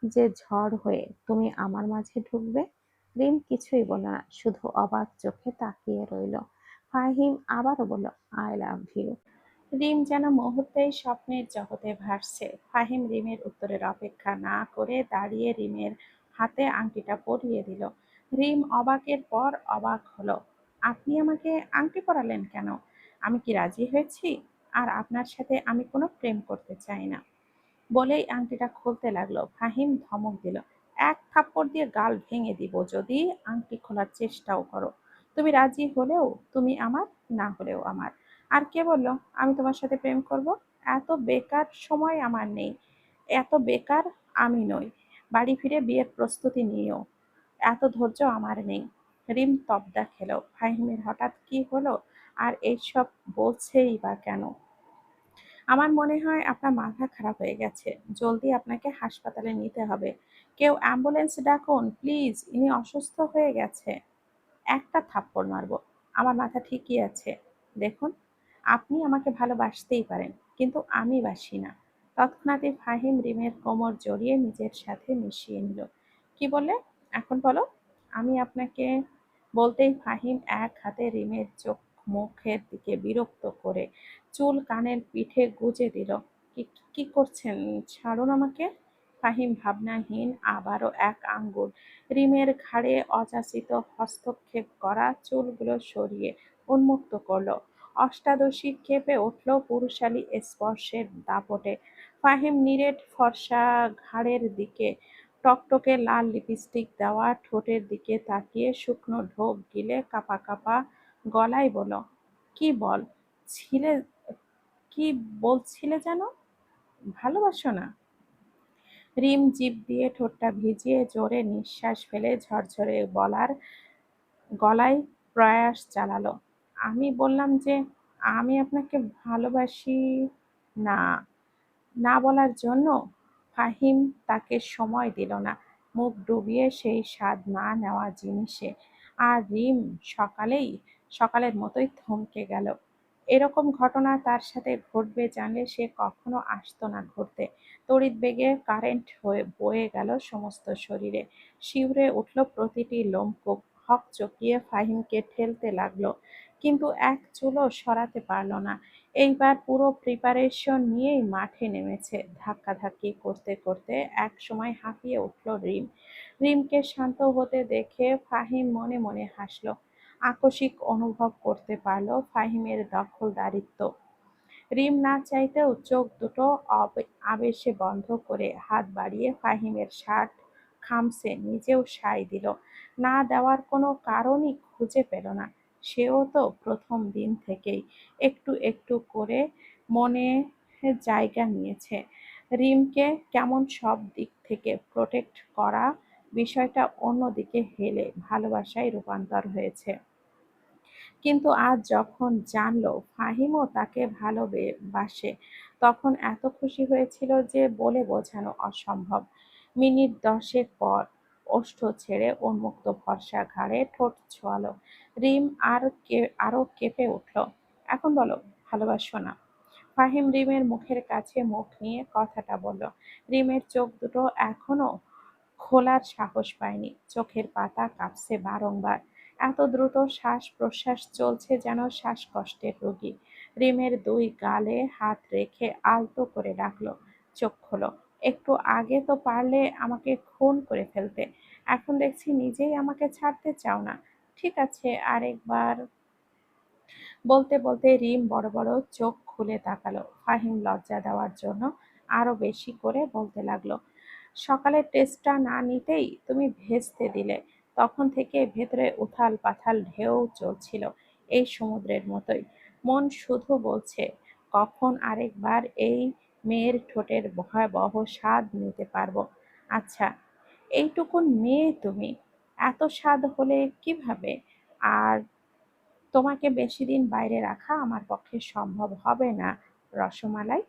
যে ঝড় হয়ে তুমি আমার মাঝে ঢুকবে? রিম কিছুই বলল না, শুধু অবাক চোখে তাকিয়ে রইল। ফাহিম আবারও বলল, আই লাভ ইউ। রিম যেন মুহূর্তেই স্বপ্নের জগতে ভাসছে। ফাহিম রিমের উত্তরের অপেক্ষা না করে দাঁড়িয়ে রিমের হাতে আংটিটা পরিয়ে দিল। রিম অবাকের পর অবাক হলো। আপনি আমাকে আংটি পরালেন কেন? আমি কি রাজি হয়েছি? আর আপনার সাথে আমি কোনো প্রেম করতে চাই না। বলেই আংটিটা খুলতে লাগলো। ফাহিম ধমক দিল, এক থাপ্পড় দিয়ে গাল ভেঙে দিব যদি আংটি খোলার চেষ্টাও করো। তুমি রাজি হলেও তুমি আমার, না হলেও আমার। আর কে বললো আমি তোমার সাথে প্রেম করব? এত বেকার সময় আমার নেই। এত বেকার আমি নই। বাড়ি ফিরে বিয়ের প্রস্তুতি নিও। এত ধৈর্য আমার নেই। রিম তবদা খেলো, ফাহিমের হঠাৎ কি হলো আর এইসব বলছেই বা কেন? আমার মনে হয় আপনার মাথা খারাপ হয়ে গেছে। জলদি আপনাকে হাসপাতালে নিতে হবে। কেউ অ্যাম্বুলেন্স ডাকুন প্লিজ, ইনি অসুস্থ হয়ে গেছে। একটা থাপ্পড় মারবো। আমার মাথা ঠিকই আছে। দেখুন, আপনি আমাকে ভালোবাসতেই পারেন, কিন্তু আমি বাসি না। তৎক্ষণাৎই ফাহিম রিমের কোমর জড়িয়ে নিজের সাথে মিশিয়ে নিল। কি বললে? এখন বলো। আমি আপনাকে বলতেই ফাহিম এক হাতে রিমের চোখ মুখের দিকে বিরক্ত করে চুল কানের পিঠে গুজে দিল। কি কি করছেন? ছাড়ুন আমাকে। ফাহিম ভাবনাহীন আবারও এক আঙ্গুল রিমের ঘাড়ে অযাচিত হস্তক্ষেপ করা চুলগুলো সরিয়ে উন্মুক্ত করল। অষ্টাদশী কেঁপে উঠল পুরুষালী স্পর্শের দাপটে। ফাহিম নিরেট ফর্সা ঘাড়ের দিকে, টকটকে লাল লিপস্টিক দেওয়া ঠোঁটের দিকে তাকিয়ে শুকনো ঢোক গিলে কাঁপা কাঁপা গলায় বলল, কি বল ছিলে, কি বলছিলে যেন? ভালোবাসো না? রিম জিভ দিয়ে ঠোঁটটা ভিজিয়ে জোরে নিঃশ্বাস ফেলে ঝরঝরে বলার গলায় প্রয়াস চালালো। আমি বললাম যে আমি আপনাকে ভালোবাসি না। না বলার জন্য ফাহিম তাকে সময় দিল না। মুখ ডুবিয়ে সেই স্বাদ না নেওয়া জিনিসে। আর রিম সকালের মতোই থমকে গেল। এরকম ঘটনা তার সাথে ঘটবে জানলে সে কখনো আসতো না ঘুরতে। তড়িৎ বেগে কারেন্ট হয়ে বয়ে গেল সমস্ত শরীরে। শিউরে উঠল প্রতিটি লোমকূপ। হকচকিয়ে ফাহিমকে ঠেলতে লাগলো, কিন্তু এক চুলও সরাতে পারল না। এইবার পুরো প্রিপারেশন নিয়েই মাঠে নেমেছে। ধাক্কাধাক্কি করতে করতে একসময় হাঁপিয়ে উঠল রিম। রিমকে শান্ত হতে দেখে ফাহিম মনে মনে হাসল। আকস্মিক অনুভব করতে পারল ফাহিমের দখলদারিত্ব। রিম না চাইতেও চোখ দুটো আবেশে বন্ধ করে হাত বাড়িয়ে ফাহিমের শার্ট খামছে নিজেও সায় দিল। না দেওয়ার কোনো কারণই খুঁজে পেল না। সেও তো প্রথম দিন থেকেই একটু একটু করে মনে জায়গা নিয়েছে। রিমকে কেমন সব দিক থেকে প্রোটেক্ট করা বিষয়টা অন্যদিকে হেলে ভালোবাসায় রূপান্তর হয়েছে। কিন্তু আজ যখন জানলো ফাহিমও তাকে ভালোবাসে, তখন এত খুশি হয়েছিল যে বলে বোঝানো অসম্ভব। মিনিট 10 পর ওষ্ঠ ছেড়ে উন্মুক্ত ফর্সা ঘাড়ে ঠোঁট ছোঁয়ালো। রিম আরো কেঁপে উঠল। এখন বলো, ভালোবাসো না? ফাহিম রিমের মুখের কাছে মুখ নিয়ে কথাটা বলল। রিমের চোখ দুটো এখনো খোলার সাহস পায়নি। চোখের পাতা কাঁপছে বারংবার। এত দ্রুত শ্বাস-প্রশ্বাস চলছে যেন শ্বাসকষ্টের রোগী। রিমের দুই গালে হাত রেখে আলতো করে ডাকল, চোখ খোলো। একটু আগে তো পারলে আমাকে খুন করে ফেলতে। এখন দেখছি নিজেই আমাকে ছাড়তে চাও না। ঠিক আছে, আরেকবার। বলতে বলতে রিম বড় বড় চোখ খুলে তাকালো। ফাহিম লজ্জা দেওয়ার জন্য আরো বেশি করে বলতে লাগলো, সকালের টেস্টটা না নিতেই তুমি ভেস্তে দিলে। তখন থেকে ভেতরে উথাল পাথাল ঢেউ চলছিল, এই সমুদ্রের মতোই। মন শুধু বলছে, কখন আরেকবার এই মেয়ের ঠোঁটের ভয়াবহ স্বাদ নিতে পারবো। আচ্ছা, এইটুকুন মেয়ে তুমি, এত স্বাদ হলে কিভাবে? আর তোমাকে বেশিদিন বাইরে রাখা আমার পক্ষে সম্ভব হবে না, রসমালাই।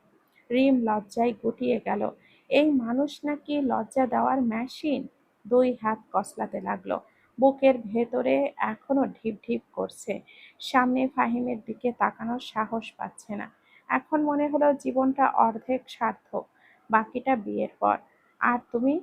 রিম লজ্জায় গুটিয়ে গেল। এই মানুষ নাকি লজ্জা দেওয়ার মেশিন। দুই হাত কসলাতে লাগলো। বুকের ভেতরে এখনো ঢিপ ঢিপ করছে। সামনে ফাহিমের দিকে তাকানোর সাহস পাচ্ছে না। এখন মনে হলো জীবনটা অর্ধেক সার্থক, বাকিটা বিয়ের পর। আর তুমি?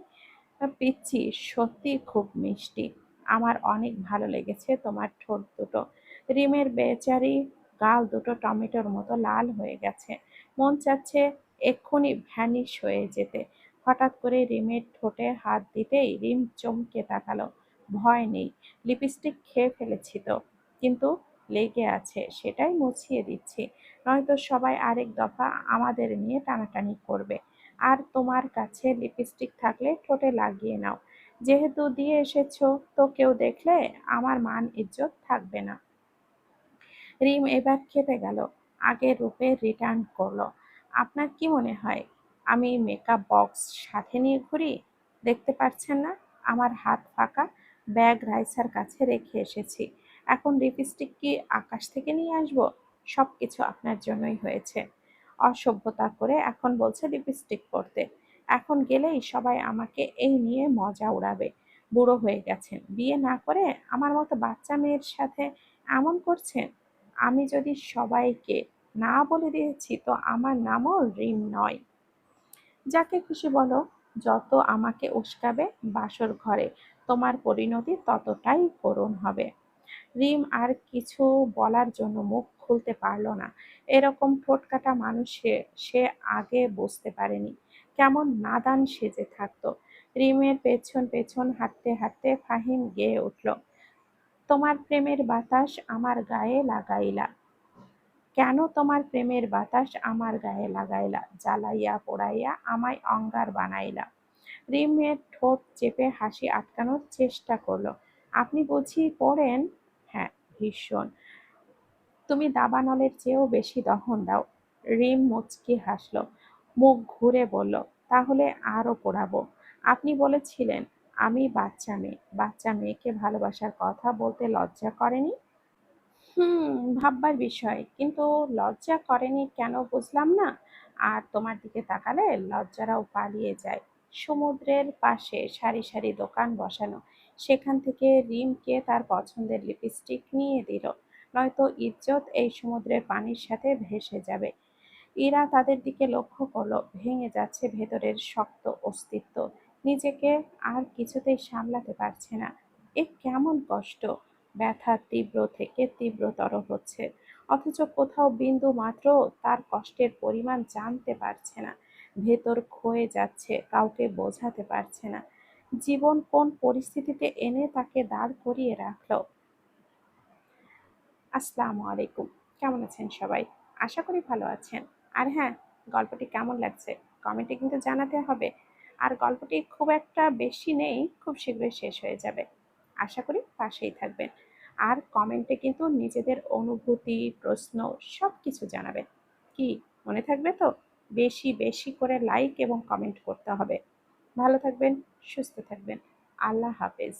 পিচ্চি, সত্যি খুব মিষ্টি। আমার অনেক ভালো লেগেছে তোমার ঠোঁট দুটো। রিমের বেচারি গাল দুটো টমেটোর মতো লাল হয়ে গেছে। মন চাচ্ছে এক্ষুনি ভ্যানিশ হয়ে যেতে। হঠাৎ করে রিমের ঠোঁটে হাত দিতেই রিম চমকে তাকালো। ভয় নেই, লিপস্টিক খেয়ে ফেলেছি তো, কিন্তু লেগে আছে, সেটাই মুছিয়ে দিচ্ছি। নয়তো সবাই আরেক দফা আমাদের নিয়ে টানাটানি করবে। আর তোমার কাছে লিপস্টিক থাকলে ঠোঁটে লাগিয়ে নাও। যেহেতু দিয়ে এসেছো, তো কেউ দেখলে আমার মান ইজ্জত থাকবে না। রিম এবার খেপে গেল। আগের রূপে রিটার্ন করলো। আপনার কি মনে হয় আমি মেকআপ বক্স সাথে নিয়ে ঘুরি? দেখতে পাচ্ছেন না আমার হাত ফাঁকা? ব্যাগ রাইসার কাছে রেখে এসেছি। এখন লিপস্টিক কি আকাশ থেকে নিয়ে আসবো? সবকিছু আপনার জন্যই হয়েছে। অসভ্যতা করে এখন বলছে লিপস্টিক পরতে। এখন গেলেই সবাই আমাকে এই নিয়ে মজা উড়াবে। বুড়ো হয়ে গেছেন, বিয়ে না করে আমার মতো বাচ্চা মেয়ের সাথে এমন করছেন। আমি যদি সবাইকে না বলে দিয়েছি, তো আমার নামও রিম নয়। যাকে খুশি বলো, যত আমাকে উস্কাবে বাসর ঘরে তোমার পরিণতি ততটাই করুণ হবে। রিম আর কিছু বলার জন্য মুখ খুলতে পারল না। এরকম ঠোঁটকাটা মানুষে সে আগে বুঝতে পারেনি। কেমন নাদান সেজে থাকতো। রিমের পেছন পেছন হাঁটতে হাঁটতে ফাহিম গেয়ে উঠল, তোমার প্রেমের বাতাস আমার গায়ে লাগাইলা, কেন তোমার প্রেমের বাতাস আমার গায়ে লাগাইলা, জ্বালাইয়া পোড়াইয়া আমায় অঙ্গার বানাইলা। রিমের ঠোঁট চেপে হাসি আটকানোর চেষ্টা করলো। আপনি বুঝি পড়েন? হ্যাঁ, ভীষণ। তুমি দাবানলের চেয়েও বেশি দহন দাও। রিম মুচকি হাসল, মুখ ঘুরে বলল, তাহলে আরো পোড়াবো। আপনি বলেছিলেন আমি বাচ্চা মেয়ে। বাচ্চা মেয়েকে ভালোবাসার কথা বলতে লজ্জা করেনি? ভাববার বিষয়। কিন্তু লজ্জা করেনি কেন বুঝলাম না। আর তোমার দিকে তাকালে লজ্জারাও পালিয়ে যায়। সমুদ্রের পাশে সারি সারি দোকান বসানো, সেখান থেকে রিমকে তার পছন্দের লিপস্টিক নিয়ে দিল। নয়তো ইজ্জত এই সমুদ্রের পানির সাথে ভেসে যাবে। ইরা তাদের দিকে লক্ষ্য করলো। ভেঙে যাচ্ছে ভেতরের শক্ত অস্তিত্ব। নিজেকে আর কিছুতেই সামলাতে পারছে না। এ কেমন কষ্ট! ব্যথা তীব্র থেকে তীব্রতর হচ্ছে, অথচ কোথাও বিন্দু মাত্র তার কষ্টের পরিমাণ জানতে পারছে না। ভেতর ক্ষয়ে যাচ্ছে, কাউকে বোঝাতে পারছে না। জীবন কোন পরিস্থিতিতে এনে তাকে দাঁড় করিয়ে রাখলো। আসসালামু আলাইকুম। কেমন আছেন সবাই? আশা করি ভালো আছেন। আর হ্যাঁ, গল্পটি কেমন লাগছে কমেন্টে কিন্তু জানাতে হবে। আর গল্পটি খুব একটা বেশি নেই, খুব শীঘ্রই শেষ হয়ে যাবে। আশা করি পাশেই থাকবেন। আর কমেন্টে কিন্তু নিজেদের অনুভূতি, প্রশ্ন সবকিছু জানাবেন। কি মনে থাকবে তো? বেশি বেশি করে লাইক এবং কমেন্ট করতে হবে। ভালো থাকবেন, সুস্থ থাকবেন। আল্লাহ হাফেজ।